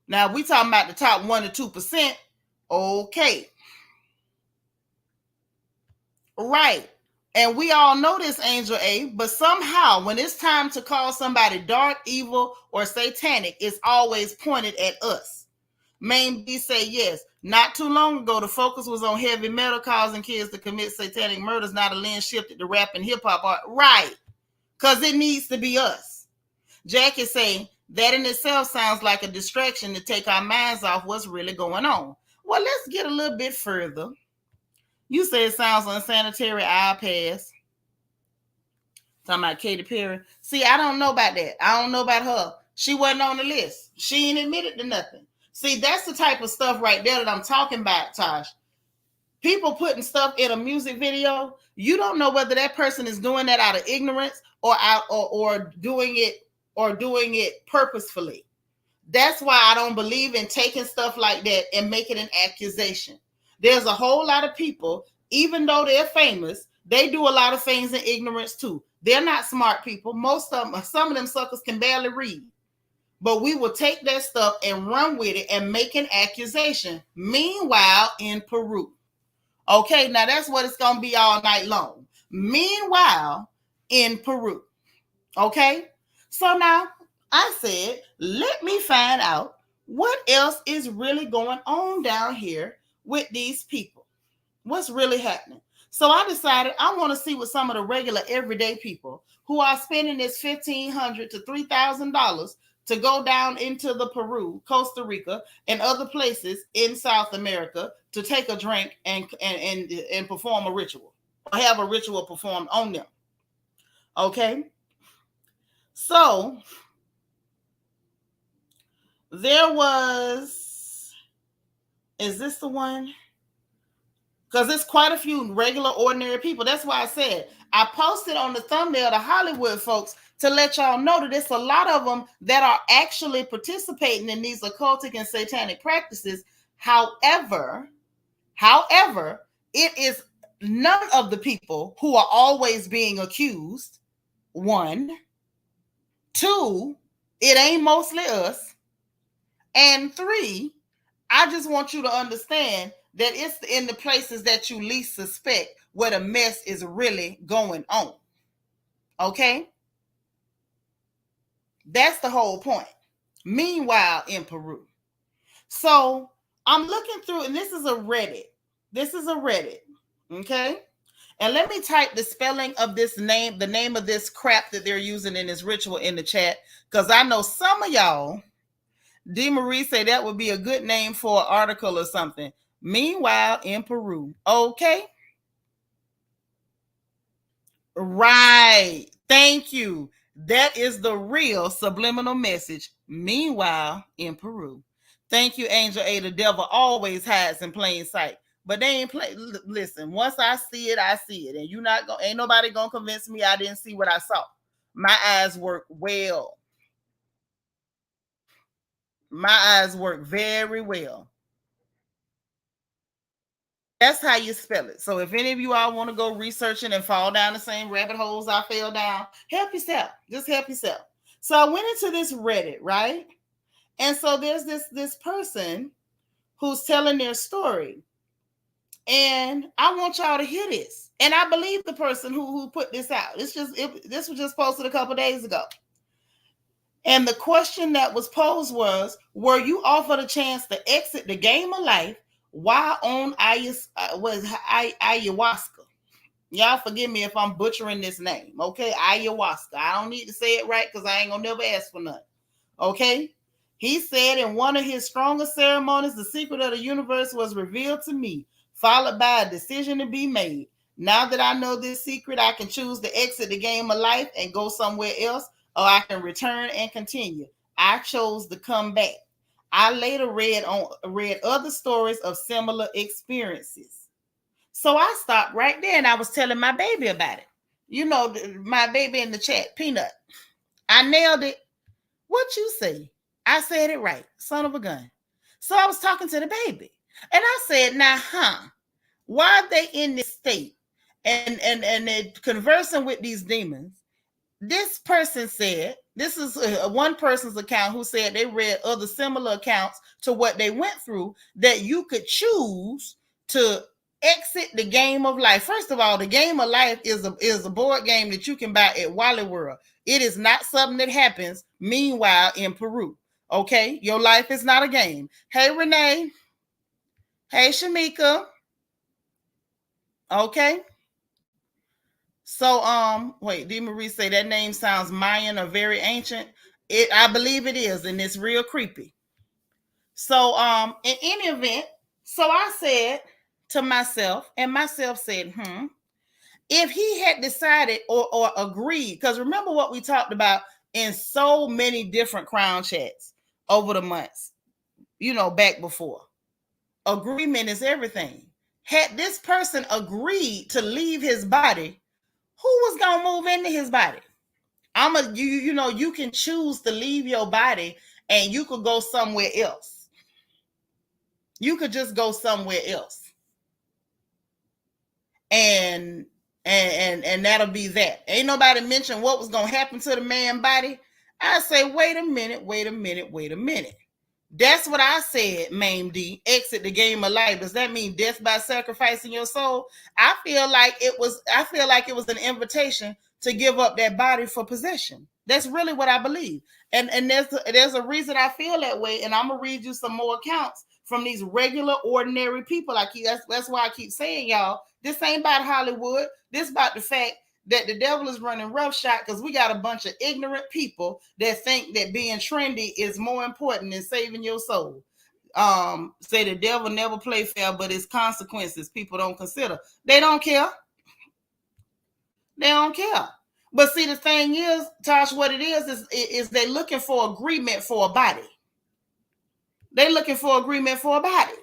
Now, we talking about the top 1 to 2%. Okay. Right. And we all know this, Angel A, but somehow when it's time to call somebody dark, evil, or satanic, it's always pointed at us. Main B say yes. Not too long ago, the focus was on heavy metal causing kids to commit satanic murders. Now the lens shifted to rap and hip-hop art. Right. Because it needs to be us. Jack is saying that in itself sounds like a distraction to take our minds off what's really going on. Well, let's get a little bit further. You say it sounds unsanitary. I'll pass. Talking about Katy Perry. See, I don't know about that. I don't know about her. She wasn't on the list. She ain't admitted to nothing. See, that's the type of stuff right there that I'm talking about, Tosh. People putting stuff in a music video, you don't know whether that person is doing that out of ignorance or doing it purposefully. That's why I don't believe in taking stuff like that and making an accusation. There's a whole lot of people, even though they're famous, they do a lot of things in ignorance too. They're not smart people. Some of them suckers can barely read. But we will take that stuff and run with it and make an accusation. Meanwhile, in Peru. Okay, now that's what it's going to be all night long. Meanwhile, in Peru. Okay? So now, I said, let me find out what else is really going on down here with these people. What's really happening? So I decided I want to see what some of the regular everyday people who are spending this $1,500 to $3,000 to go down into the Peru, Costa Rica, and other places in South America to take a drink and perform a ritual, or have a ritual performed on them. Okay? So, there was, is this the one? Because there's quite a few regular, ordinary people. That's why I said, I posted on the thumbnail the Hollywood folks to let y'all know that it's a lot of them that are actually participating in these occultic and satanic practices. However, it is none of the people who are always being accused. 1. 2, it ain't mostly us. And 3, I just want you to understand that it's in the places that you least suspect where the mess is really going on. Okay? That's the whole point. Meanwhile, in Peru. So I'm looking through, and this is a Reddit. This is a Reddit. Okay? And let me type the spelling of this name, the name of this crap that they're using in this ritual in the chat, because I know some of y'all, D. Marie say that would be a good name for an article or something. Meanwhile, in Peru. Okay. Right. Thank you. That is the real subliminal message. Meanwhile, in Peru. Thank you, Angel A. The devil always hides in plain sight. But they ain't play. Listen, once I see it, I see it. And you not gonna, ain't nobody gonna convince me I didn't see what I saw. My eyes work well. My eyes work very well. That's how you spell it. So if any of you all want to go researching and fall down the same rabbit holes I fell down, help yourself. Just help yourself. So I went into this Reddit, right? And so there's this person who's telling their story. And I want y'all to hear this. And I believe the person who put this out. This was just posted a couple days ago. And the question that was posed was, were you offered a chance to exit the game of life while on ayahuasca? Y'all forgive me if I'm butchering this name, okay? Ayahuasca. I don't need to say it right because I ain't gonna never ask for nothing, okay? He said in one of his strongest ceremonies, the secret of the universe was revealed to me, followed by a decision to be made. Now that I know this secret, I can choose to exit the game of life and go somewhere else, or I can return and continue. I chose to come back. I later read other stories of similar experiences. So I stopped right there and I was telling my baby about it. You know, my baby in the chat, Peanut. I nailed it. What you say? I said it right. Son of a gun. So I was talking to the baby. And I said, now, why are they in this state? And they're conversing with these demons. This person said, this is one person's account who said they read other similar accounts to what they went through, that you could choose to exit the game of life. First of all, the game of life is a board game that you can buy at Wally World. It is not something that happens meanwhile in Peru. Okay, your life is not a game. Hey, Renee. Hey, Shamika. Okay. So, wait, D. Marie say that name sounds Mayan or very ancient. I believe it is, and it's real creepy. So, in any event, so I said to myself, and myself said, if he had decided or agreed, because remember what we talked about in so many different crown chats over the months, you know, back before. Agreement is everything. Had this person agreed to leave his body, who was gonna move into his body? You can choose to leave your body and you could go somewhere else. You could just go somewhere else. And that'll be that. Ain't nobody mentioned what was gonna happen to the man's body. I say, wait a minute. That's what I said, Mame D. Exit the game of life. Does that mean death by sacrificing your soul? I feel like it was an invitation to give up that body for possession. That's really what I believe. And there's a reason I feel that way. And I'm gonna read you some more accounts from these regular, ordinary people. That's why I keep saying, y'all, this ain't about Hollywood. This about the fact that the devil is running roughshod because we got a bunch of ignorant people that think that being trendy is more important than saving your soul. Say the devil never play fair, but its consequences people don't consider. They don't care. They don't care. But see, the thing is, Tosh, what it is they're looking for agreement for a body. They're looking for agreement for a body.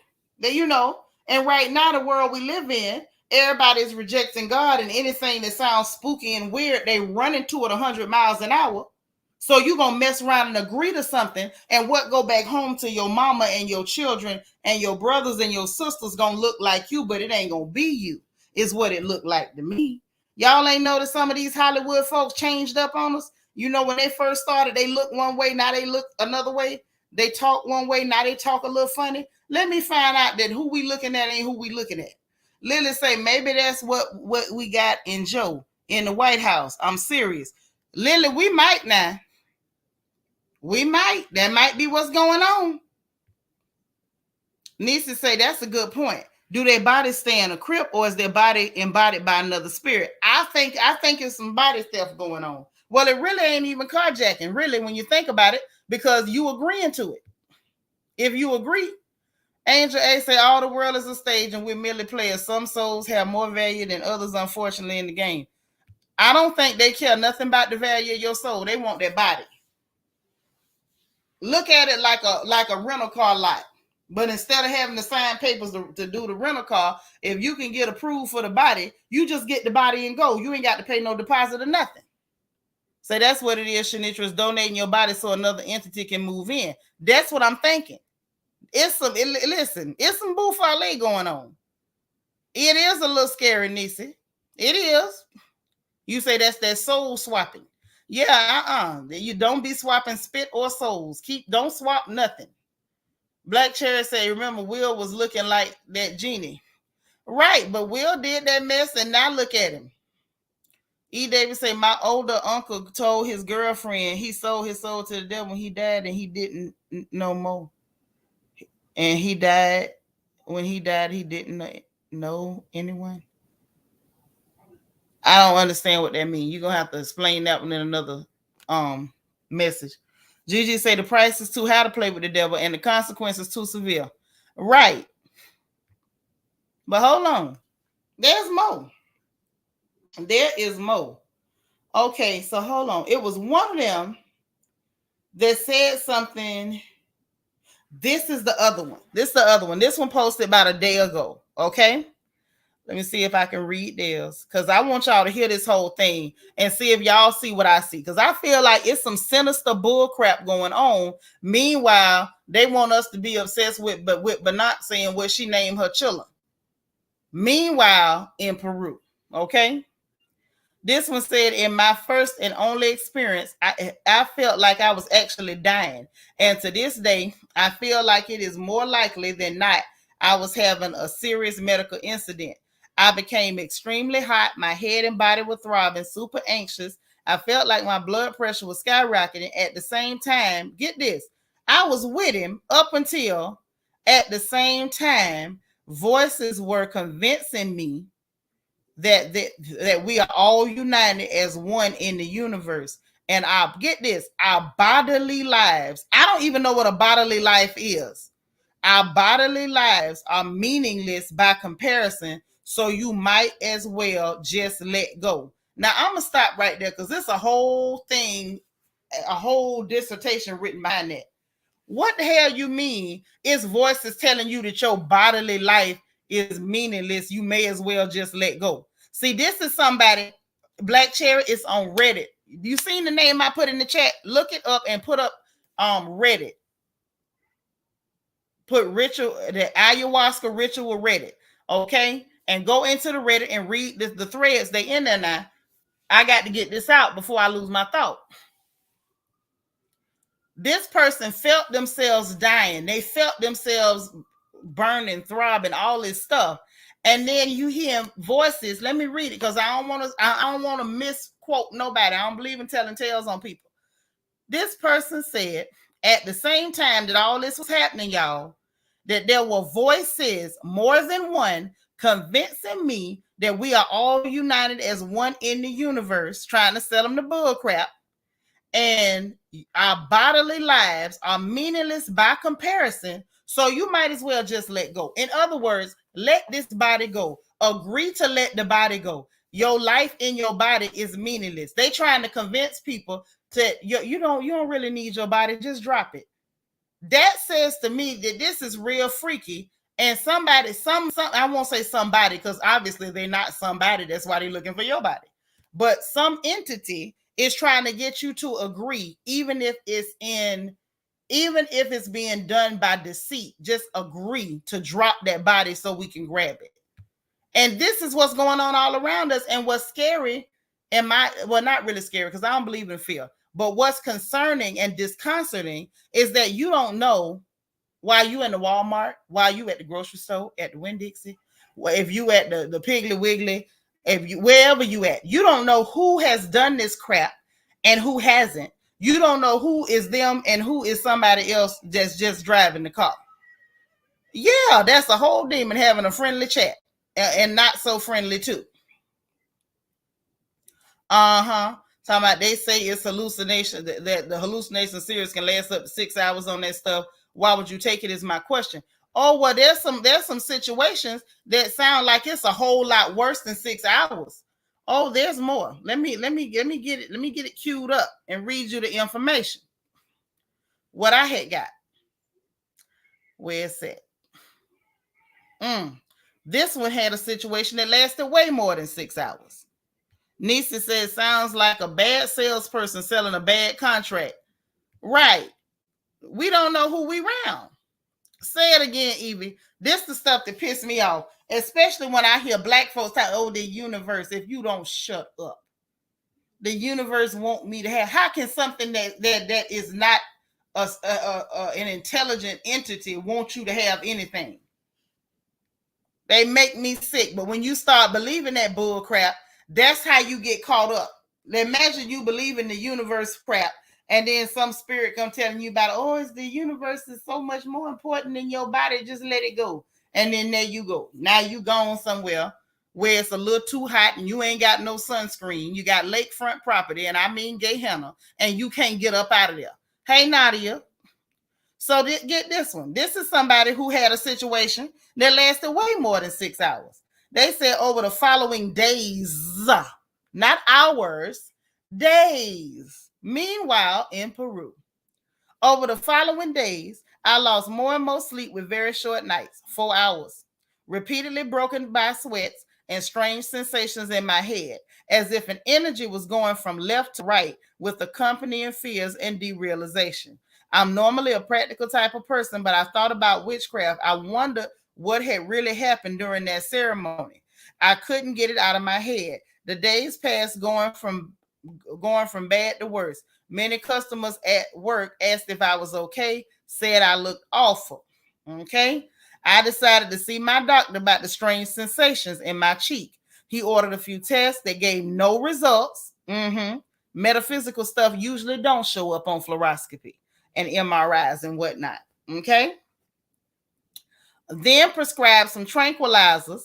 And right now, the world we live in, everybody's rejecting God, and anything that sounds spooky and weird, they run into it 100 miles an hour. So you're going to mess around and agree to something, and what go back home to your mama and your children and your brothers and your sisters going to look like you, but it ain't going to be you, is what it looked like to me. Y'all ain't noticed some of these Hollywood folks changed up on us? You know, when they first started, they looked one way, now they look another way. They talk one way, now they talk a little funny. Let me find out that who we looking at ain't who we looking at. Lily say, maybe that's what we got in Joe in the White House. I'm serious. Lily, we might now. We might. That might be what's going on. Nisa say, that's a good point. Do their bodies stay in a crypt, or is their body embodied by another spirit? I think it's some body stuff going on. Well, it really ain't even carjacking, really, when you think about it, because you agreeing to it. If you agree, Angel A say all the world is a stage and we're merely players. Some souls have more value than others, unfortunately, in the game. I don't think they care nothing about the value of your soul. They want their body. Look at it like a rental car lot. But instead of having to sign papers to do the rental car, if you can get approved for the body, you just get the body and go. You ain't got to pay no deposit or nothing. So that's what it is, Seanitra, is donating your body so another entity can move in. That's what I'm thinking. It's some buffale going on. It is a little scary, Nisi. It is. You say that's that soul swapping. Yeah, you don't be swapping spit or souls. Don't swap nothing. Black Cherry say, remember, Will was looking like that genie. Right, but Will did that mess, and now look at him. E. Davis say, my older uncle told his girlfriend he sold his soul to the devil when he died, and he didn't no more. And he died. When he died, he didn't know anyone. I don't understand what that means. You're going to have to explain that one in another message. Gigi say the price is too high to play with the devil and the consequences too severe. Right. But hold on. There's more. There is more. Okay, so hold on. It was one of them that said something. This is the other one. This one posted about a day ago. Okay. Let me see if I can read this, because I want y'all to hear this whole thing and see if y'all see what I see, because I feel like it's some sinister bull crap going on. Meanwhile, they want us to be obsessed with not saying what she named her children. Meanwhile, in Peru, okay? This one said, in my first and only experience, I felt like I was actually dying. And to this day, I feel like it is more likely than not I was having a serious medical incident. I became extremely hot. My head and body were throbbing, super anxious. I felt like my blood pressure was skyrocketing. At the same time, get this, I was with him up until at the same time, voices were convincing me that we are all united as one in the universe. And get this, our bodily lives, I don't even know what a bodily life is. Our bodily lives are meaningless by comparison, so you might as well just let go. Now, I'm going to stop right there, because it's a whole thing, a whole dissertation written behind that. What the hell you mean? It's voices telling you that your bodily life is meaningless. You may as well just let go. See, this is somebody, Black Cherry, is on Reddit. You seen the name I put in the chat? Look it up and put up Reddit. Put ritual, the ayahuasca ritual Reddit, okay? And go into the Reddit and read the threads. They in there now. I got to get this out before I lose my thought. This person felt themselves dying. They felt themselves burning, throbbing, all this stuff. And then you hear voices. Let me read it, because I don't want to misquote nobody. I don't believe in telling tales on people. This person said, at the same time that all this was happening, y'all, that there were voices, more than one, convincing me that we are all united as one in the universe, trying to sell them the bull crap. And our bodily lives are meaningless by comparison, so you might as well just let go. In other words, let this body go. Agree to let the body go. Your life in your body is meaningless. They trying to convince people that you don't really need your body. Just drop it. That says to me that this is real freaky. And somebody, I won't say somebody, because obviously they're not somebody. That's why they're looking for your body. But some entity is trying to get you to agree, even if it's being done by deceit. Just agree to drop that body so we can grab it. And this is what's going on all around us. And what's scary, not really scary, because I don't believe in fear, but what's concerning and disconcerting is that you don't know while you in the Walmart, while you at the grocery store, at the Winn-Dixie, if you at the Piggly Wiggly, if you wherever you at, you don't know who has done this crap and who hasn't. You don't know who is them and who is somebody else that's just driving the car. Yeah, that's a whole demon having a friendly chat and not so friendly too. Talking about they say it's hallucination, that the hallucination series can last up to 6 hours on that stuff. Why would you take it is my question. Oh, well, there's some situations that sound like it's a whole lot worse than 6 hours. Oh, there's more. Let me get it queued up and read you the information. What I had got. Where's it? This one had a situation that lasted way more than 6 hours. Nisa says, sounds like a bad salesperson selling a bad contract. Right. We don't know who we round. Say it again, Evie. This the stuff that pissed me off, especially when I hear black folks talk, oh, the universe, if you don't shut up. The universe want me to have. How can something that is not an intelligent entity want you to have anything? They make me sick. But when you start believing that bull crap, that's how you get caught up. Imagine you believe in the universe crap, and then some spirit come telling you about, oh, it's the universe is so much more important than your body. Just let it go. And then there you go. Now you gone somewhere where it's a little too hot and you ain't got no sunscreen. You got lakefront property, and I mean gay henna, and you can't get up out of there. Hey, Nadia. So get this one. This is somebody who had a situation that lasted way more than 6 hours. They said over the following days, not hours, days. Meanwhile, in Peru, over the following days, I lost more and more sleep with very short nights, 4 hours, repeatedly broken by sweats and strange sensations in my head, as if an energy was going from left to right with accompanying fears and derealization. I'm normally a practical type of person, but I thought about witchcraft. I wondered what had really happened during that ceremony. I couldn't get it out of my head. The days passed going from bad to worse. Many customers at work asked if I was okay, said I looked awful. Okay. I decided to see my doctor about the strange sensations in my cheek. He ordered a few tests that gave no results. Metaphysical stuff usually don't show up on fluoroscopy and MRIs and whatnot. Okay. Then prescribed some tranquilizers.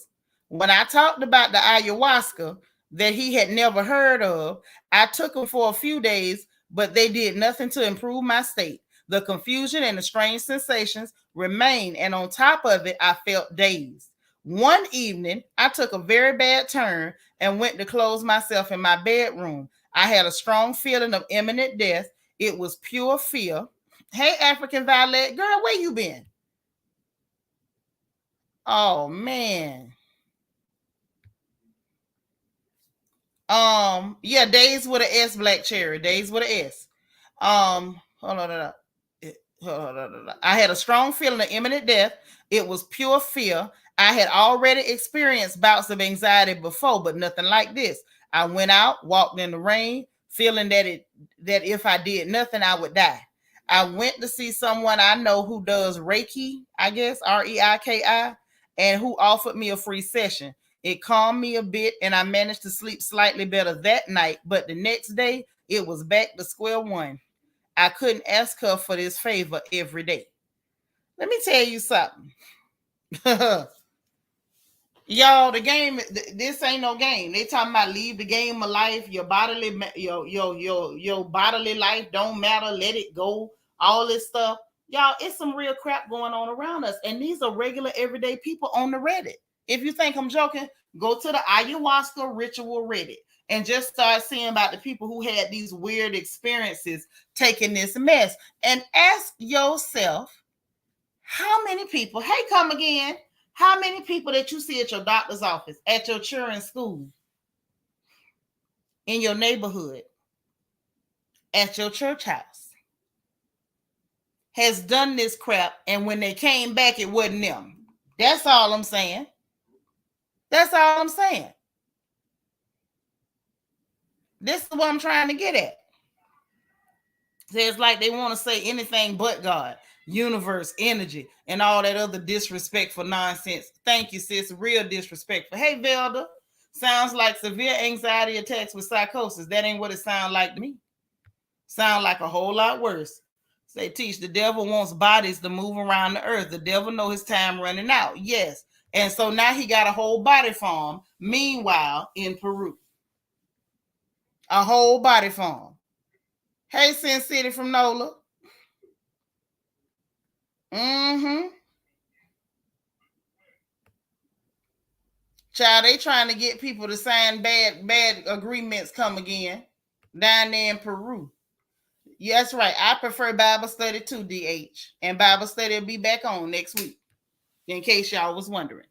When I talked about the ayahuasca that he had never heard of, I took them for a few days, but they did nothing to improve my state. The confusion and the strange sensations remained, and on top of it, I felt dazed. One evening, I took a very bad turn and went to close myself in my bedroom. I had a strong feeling of imminent death. It was pure fear. Hey, African Violet, girl, where you been? Oh, man. Yeah, days with an S, Black Cherry. Days with an S. Hold on. I had a strong feeling of imminent death. It was pure fear. I had already experienced bouts of anxiety before, but nothing like this. I went out, walked in the rain, feeling that if I did nothing, I would die. I went to see someone I know who does Reiki, I guess, Reiki, and who offered me a free session. It calmed me a bit, and I managed to sleep slightly better that night, but the next day, it was back to square one. I couldn't ask her for this favor every day. Let me tell you something. Y'all, the game, this ain't no game. They talking about leave the game of life. Your bodily life don't matter. Let it go. All this stuff. Y'all, it's some real crap going on around us. And these are regular, everyday people on the Reddit. If you think I'm joking, go to the ayahuasca ritual Reddit and just start seeing about the people who had these weird experiences taking this mess. And ask yourself, how many people, hey, come again, how many people that you see at your doctor's office, at your children's school, in your neighborhood, at your church house, has done this crap, and when they came back, it wasn't them? That's all I'm saying. That's all I'm saying. This is what I'm trying to get at. It's like they want to say anything but God. universe, energy, and all that other disrespectful nonsense. Thank you, sis. Real disrespectful. Hey, Velda. Sounds like severe anxiety attacks with psychosis. That ain't what it sounds like to me. Sound like a whole lot worse. Say, teach, the devil wants bodies to move around the earth. The devil know his time running out. Yes. And so now he got a whole body farm. Meanwhile, in Peru. A whole body farm. Hey, Sin City from NOLA. Child, they trying to get people to sign bad agreements come again down there in Peru. Yeah, that's right. I prefer Bible study too, DH. And Bible study will be back on next week, in case y'all was wondering.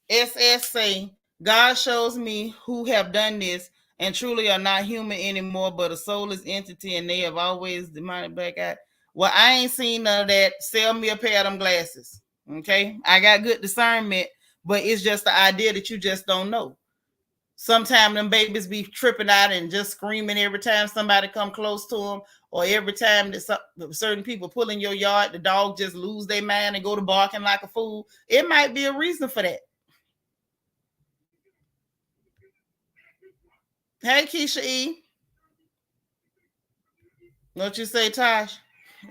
SS say, God shows me who have done this and truly are not human anymore, but a soulless entity, and they have always demanded black eye. Well, I ain't seen none of that. Sell me a pair of them glasses. Okay? I got good discernment, but it's just the idea that you just don't know. Sometimes them babies be tripping out and just screaming every time somebody come close to them, or every time that certain people pull in your yard, the dog just lose their mind and go to barking like a fool. It might be a reason for that. Hey, Keisha E. What you say, Tosh?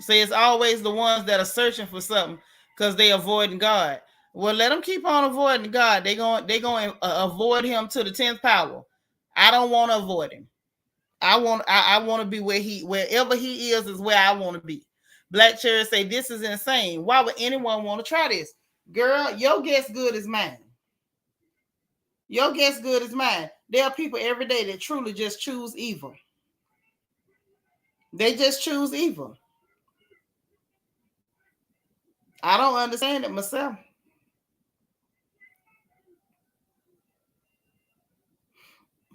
Say it's always the ones that are searching for something because they avoiding God. Well, let them keep on avoiding God. They going to avoid him to the 10th power. I don't want to avoid him. I want to be wherever he is where I want to be. Black Cherry say this is insane. Why would anyone want to try this? Girl, your guess good is mine. Your guess good is mine. There are people every day that truly just choose evil. They just choose evil. I don't understand it myself.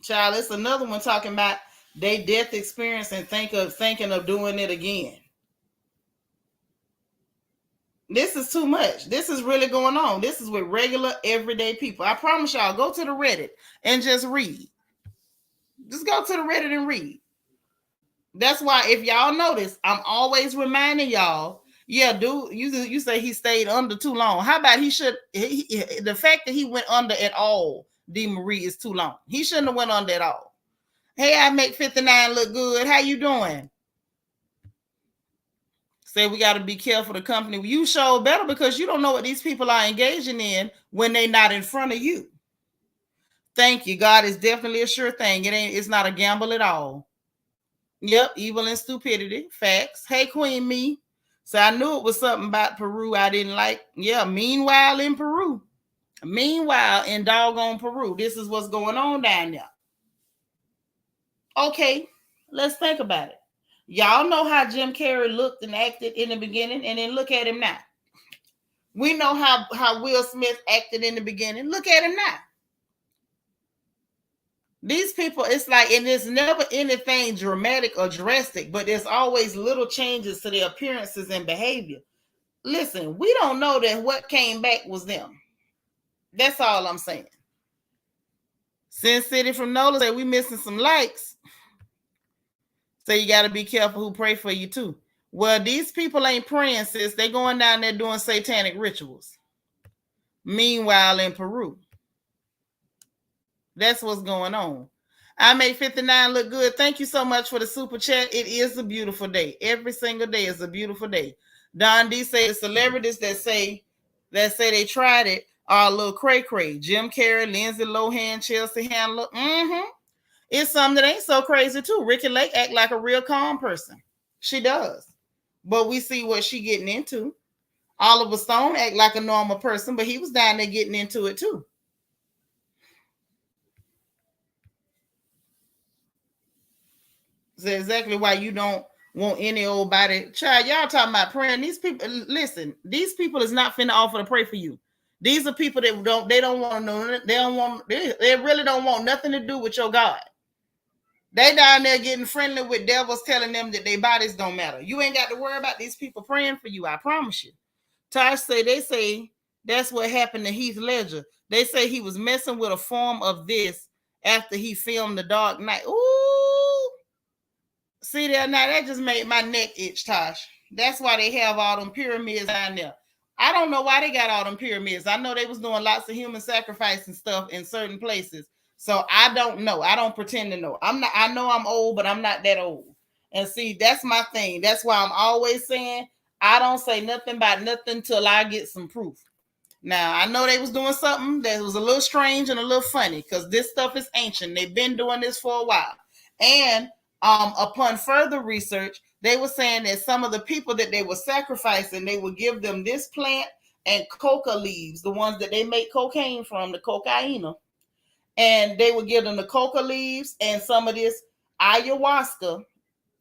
Child, it's another one talking about their death experience and thinking of doing it again. This is too much. This is really going on. This is with regular, everyday people. I promise y'all, go to the Reddit and just read. Just go to the Reddit and read. That's why, if y'all notice, I'm always reminding y'all, yeah, dude, you say he stayed under too long. How about the fact that he went under at all, D. Marie, is too long. He shouldn't have went under at all. Hey, I make 59 look good. How you doing? Say we got to be careful the company. You show better because you don't know what these people are engaging in when they're not in front of you. Thank you. God is definitely a sure thing. It's not a gamble at all. Yep, evil and stupidity. Facts. Hey, Queen Me. So I knew it was something about Peru I didn't like. Yeah, meanwhile in Peru. Meanwhile in doggone Peru. This is what's going on down there. Okay, let's think about it. Y'all know how Jim Carrey looked and acted in the beginning, and then look at him now. We know how Will Smith acted in the beginning. Look at him now. These people, it's like, and there's never anything dramatic or drastic, but there's always little changes to their appearances and behavior. Listen, we don't know that what came back was them. That's all I'm saying. Sin City from NOLA said we missing some likes. So you got to be careful who pray for you too. Well, these people ain't praying, sis. They going down there doing satanic rituals. Meanwhile, in Peru. That's what's going on. I make 59 look good. Thank you so much for the super chat. It is a beautiful day. Every single day is a beautiful day. Don D say the celebrities that say they tried it are a little cray-cray. Jim Carrey, Lindsay Lohan, Chelsea Handler. It's something that ain't so crazy too. Ricky Lake act like a real calm person. She does. But we see what she getting into. Oliver Stone act like a normal person, but he was down there getting into it too. That's exactly why you don't want any old body. Child, y'all talking about praying. These people, listen, these people is not finna offer to pray for you. These are people that don't want to know. They really don't want nothing to do with your God. They down there getting friendly with devils telling them that their bodies don't matter. You ain't got to worry about these people praying for you. I promise you. Tosh say, they say that's what happened to Heath Ledger. They say he was messing with a form of this after he filmed The Dark Knight. Ooh. See there now, that just made my neck itch, Tosh. That's why they have all them pyramids down there. I don't know why they got all them pyramids. I know they was doing lots of human sacrifice and stuff in certain places. So I don't know. I don't pretend to know. I know I'm old, but I'm not that old. And see, that's my thing. That's why I'm always saying I don't say nothing about nothing till I get some proof. Now, I know they was doing something that was a little strange and a little funny because this stuff is ancient. They've been doing this for a while. And upon further research, they were saying that some of the people that they were sacrificing, they would give them this plant and coca leaves, the ones that they make cocaine from, the cocaina. And they would give them the coca leaves and some of this ayahuasca,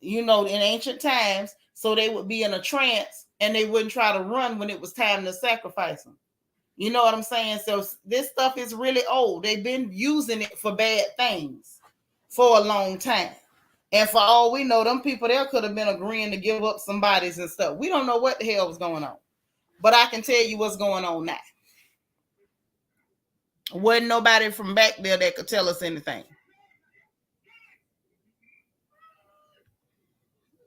in ancient times, so they would be in a trance and they wouldn't try to run when it was time to sacrifice them. You know what I'm saying? So this stuff is really old. They've been using it for bad things for a long time. And for all we know, them people there could have been agreeing to give up some bodies and stuff. We don't know what the hell was going on. But I can tell you what's going on now. Wasn't nobody from back there that could tell us anything.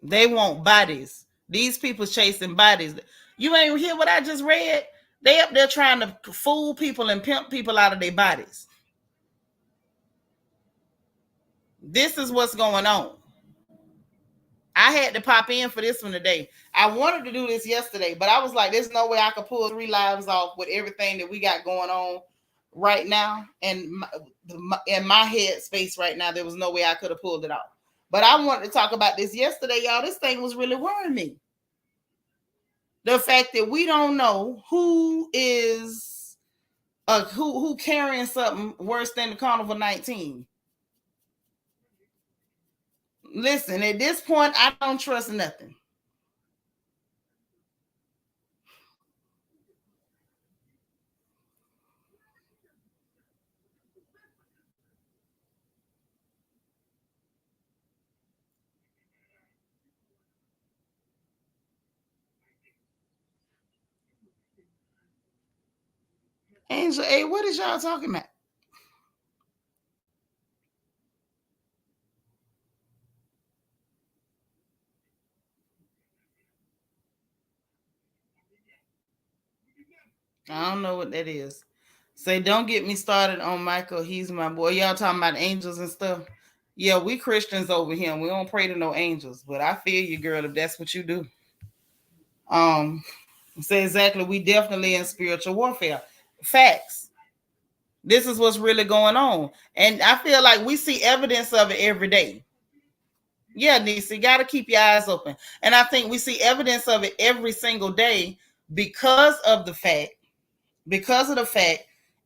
They want bodies. These people chasing bodies. You ain't hear what I just read? They up there trying to fool people and pimp people out of their bodies. This is what's going on. I had to pop in for this one today. I wanted to do this yesterday, but I was like, there's no way I could pull 3 lives off with everything that we got going on right now. And in my head space right now, there was no way I could have pulled it off. But I wanted to talk about this yesterday, y'all. This thing was really worrying me. The fact that we don't know who is who carrying something worse than the Carnival 19. Listen, at this point, I don't trust nothing. Angel, hey, what is y'all talking about? I don't know what that is. Say, don't get me started on Michael. He's my boy. Y'all talking about angels and stuff. Yeah, we Christians over here. We don't pray to no angels, but I feel you, girl, if that's what you do. Say exactly. We definitely in spiritual warfare. Facts. This is what's really going on. And I feel like we see evidence of it every day. Yeah, Nisa, you got to keep your eyes open. And I think we see evidence of it every single day because of the fact,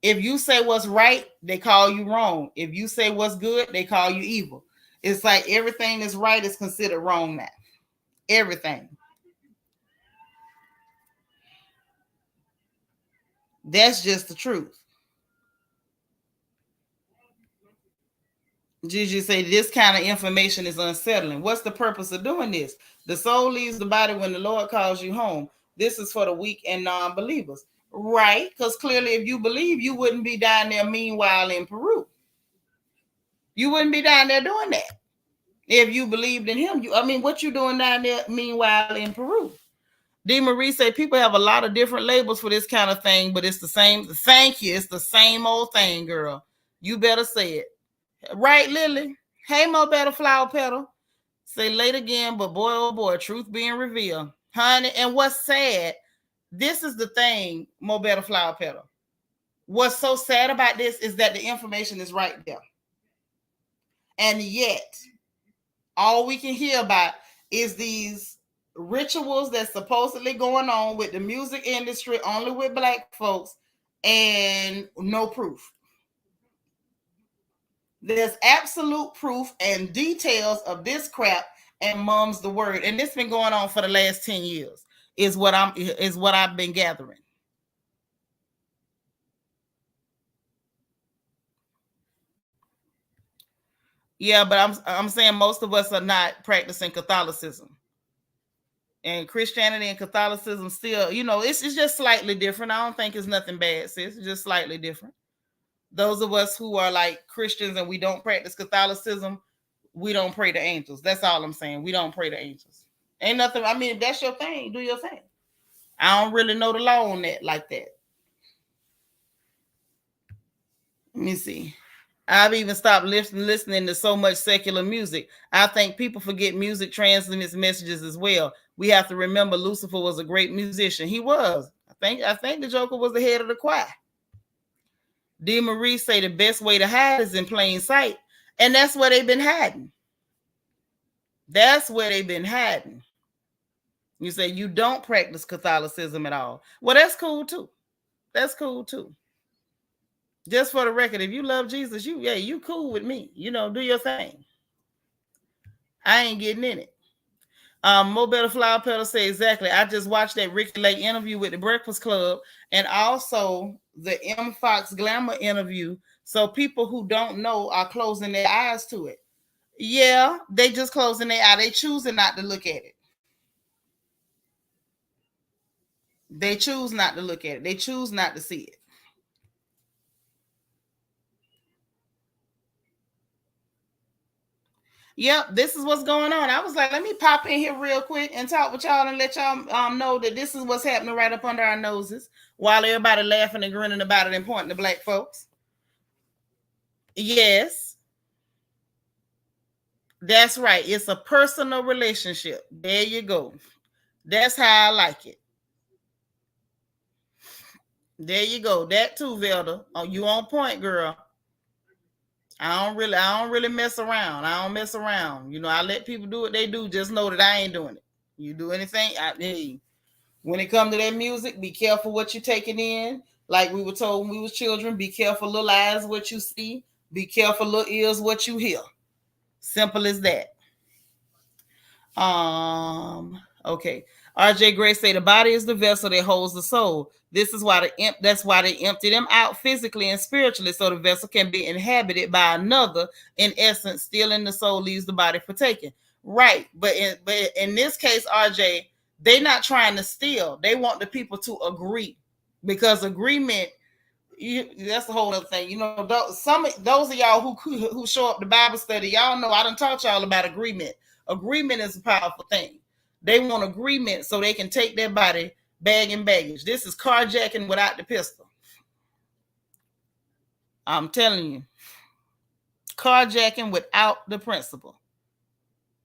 if you say what's right, they call you wrong. If you say what's good, they call you evil. It's like everything that's right is considered wrong now. Everything. That's just the truth. Gigi say this kind of information is unsettling. What's the purpose of doing this? The soul leaves the body when the Lord calls you home. This is for the weak and non-believers. Right? Because clearly if you believe, you wouldn't be down there meanwhile in Peru. You wouldn't be down there doing that. If you believed in him, what you doing down there meanwhile in Peru? D. Marie say people have a lot of different labels for this kind of thing, but it's the same. Thank you. It's the same old thing, girl. You better say it. Right, Lily? Hey, Mo Better Flower Petal. Say late again, but boy, oh boy, truth being revealed. Honey, and what's sad, this is the thing, Mo Better Flower Petal. What's so sad about this is that the information is right there. And yet, all we can hear about is these rituals that's supposedly going on with the music industry, only with Black folks, and no proof. There's absolute proof and details of this crap, and mum's the word. And this been going on for the last 10 years, is what I've been gathering. Yeah, but I'm saying most of us are not practicing Catholicism. And Christianity and Catholicism still, it's just slightly different. I don't think it's nothing bad, sis. It's just slightly different. Those of us who are like Christians and we don't practice Catholicism, we don't pray to angels. That's all I'm saying. We don't pray to angels. Ain't nothing. I mean, if that's your thing, do your thing. I don't really know the law on that like that. Let me see. I've even stopped listening to so much secular music. I think people forget music transmits messages as well. We have to remember Lucifer was a great musician. He was. I think the Joker was the head of the choir. D. Marie say the best way to hide is in plain sight. And that's where they've been hiding. That's where they've been hiding. You say you don't practice Catholicism at all. Well, that's cool too. That's cool too. Just for the record, if you love Jesus, you cool with me. You know, do your thing. I ain't getting in it. Mo Better Flower Petal say exactly. I just watched that Ricky Lake interview with the Breakfast Club and also the M Fox Glamour interview. So people who don't know are closing their eyes to it. Yeah, they just closing their eye. They choosing not to look at it. They choose not to look at it. They choose not to see it. Yep, this is what's going on. I was like, let me pop in here real quick and talk with y'all and let y'all know that this is what's happening right up under our noses while everybody laughing and grinning about it and pointing to black folks. Yes, that's right. It's a personal relationship. There you go. That's how I like it. There you go. That too, Velda. Oh, you on point, girl. I don't really mess around. I don't mess around. You know, I let people do what they do. Just know that I ain't doing it. You do anything, hey, when it comes to that music, be careful what you're taking in. Like we were told when we was children, be careful, little eyes, what you see. Be careful, little ears, what you hear. Simple as that. Okay. RJ Gray say the body is the vessel that holds the soul. This is why that's why they empty them out physically and spiritually, so the vessel can be inhabited by another. In essence, stealing the soul leaves the body for taking. Right. But in this case, RJ, they're not trying to steal. They want the people to agree. Because agreement, that's the whole other thing. You know, those of y'all who show up to Bible study, y'all know I done taught y'all about agreement. Agreement is a powerful thing. They want agreement so they can take their body, bag and baggage. This is carjacking without the pistol. I'm telling you. Carjacking without the principle.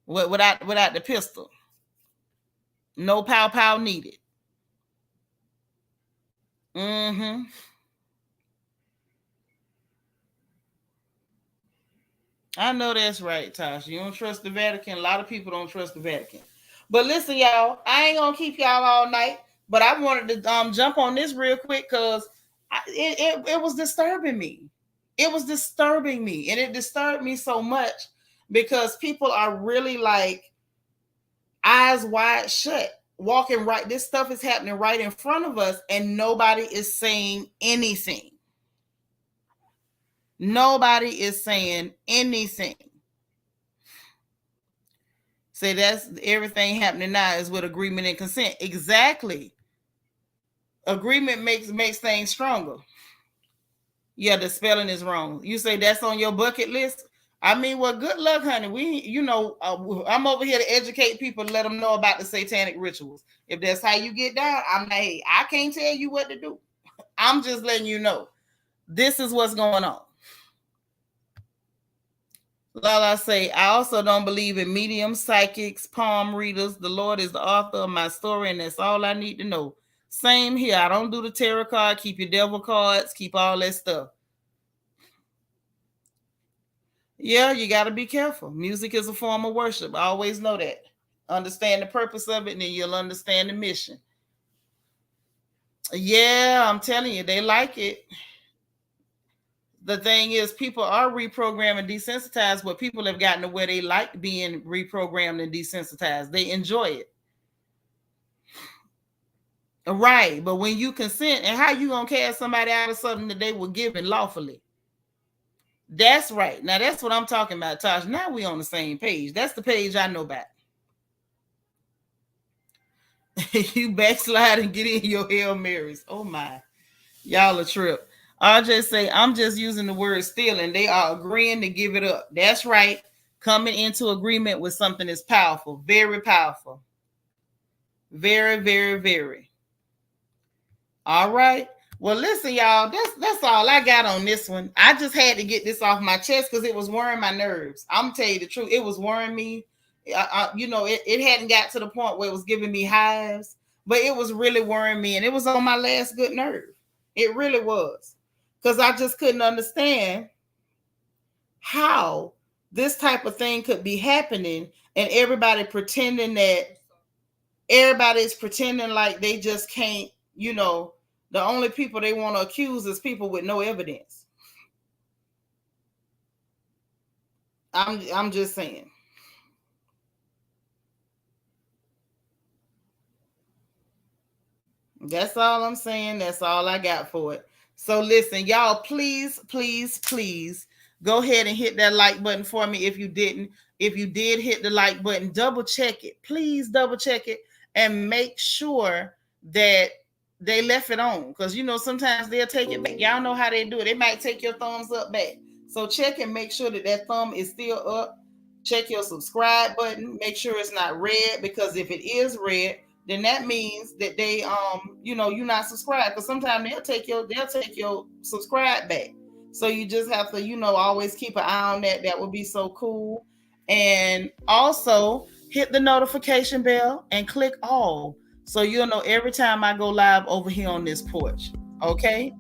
Without the pistol. No pow needed. Mm-hmm. I know that's right, Tasha. You don't trust the Vatican. A lot of people don't trust the Vatican. But listen, y'all, I ain't gonna keep y'all all night. But I wanted to jump on this real quick because it was disturbing me. It was disturbing me, and it disturbed me so much because people are really like eyes wide shut, walking right. This stuff is happening right in front of us, and nobody is saying anything. Nobody is saying anything. Say that's everything happening now is with agreement and consent. Exactly. Agreement makes things stronger. Yeah, the spelling is wrong. You say that's on your bucket list. I mean, well, good luck, honey. I'm over here to educate people, let them know about the satanic rituals. If that's how you get down, hey, I can't tell you what to do. I'm just letting you know. This is what's going on. Lala say, I also don't believe in mediums, psychics, palm readers. The Lord is the author of my story, and that's all I need to know. Same here. I don't do the tarot card. Keep your devil cards. Keep all that stuff. Yeah, you got to be careful. Music is a form of worship. I always know that. Understand the purpose of it, and then you'll understand the mission. Yeah, I'm telling you, they like it. The thing is, people are reprogrammed and desensitized, but people have gotten to where they like being reprogrammed and desensitized. They enjoy it. Right. But when you consent, and how you going to cast somebody out of something that they were given lawfully? That's right. Now, that's what I'm talking about, Tosh. Now we on the same page. That's the page I know about. You backslide and get in your Hail Marys. Oh, my. Y'all a trip. RJ say, I'm just using the word stealing. They are agreeing to give it up. That's right. Coming into agreement with something is powerful. Very powerful. Very, very, very. All right. Well, listen, y'all. That's all I got on this one. I just had to get this off my chest because it was worrying my nerves. I'm gonna tell you the truth. It was worrying me. It hadn't got to the point where it was giving me hives, but it was really worrying me, and it was on my last good nerve. It really was, because I just couldn't understand how this type of thing could be happening, and everybody's pretending like they just can't. The only people they want to accuse is people with no evidence. I'm just saying. That's all I'm saying. That's all I got for it. So listen, y'all, please, please, please go ahead and hit that like button for me if you didn't. If you did hit the like button, double check it. Please double check it and make sure that they left it on. Because sometimes they'll take it back. Y'all know how they do it. They might take your thumbs up back. So check and make sure that thumb is still up. Check your subscribe button. Make sure it's not red, because if it is red, then that means that they you're not subscribed, because sometimes they'll take your subscribe back. So you just have to always keep an eye on that. That would be so cool. And also hit the notification bell and click all, so you'll know every time I go live over here on this porch. Okay.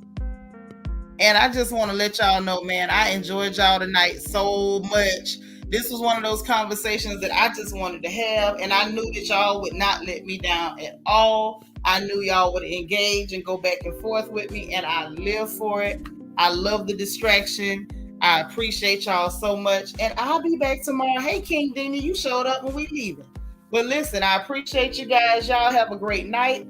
And I just want to let y'all know, man, I enjoyed y'all tonight so much. This was one of those conversations that I just wanted to have, and I knew that y'all would not let me down at all. I knew y'all would engage and go back and forth with me, and I live for it. I love the distraction. I appreciate y'all so much, and I'll be back tomorrow. Hey, King Dini, you showed up when we leaving. But listen, I appreciate you guys. Y'all have a great night.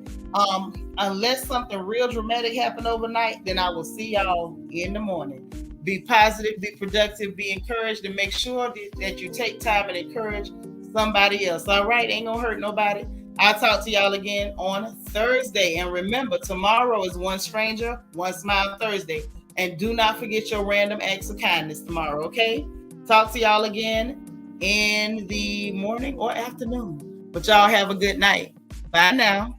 Unless something real dramatic happened overnight, then I will see y'all in the morning. Be positive, be productive, be encouraged, and make sure that you take time and encourage somebody else. All right? Ain't gonna hurt nobody. I'll talk to y'all again on Thursday. And remember, tomorrow is One Stranger, One Smile Thursday. And do not forget your random acts of kindness tomorrow, okay? Talk to y'all again in the morning or afternoon. But y'all have a good night. Bye now.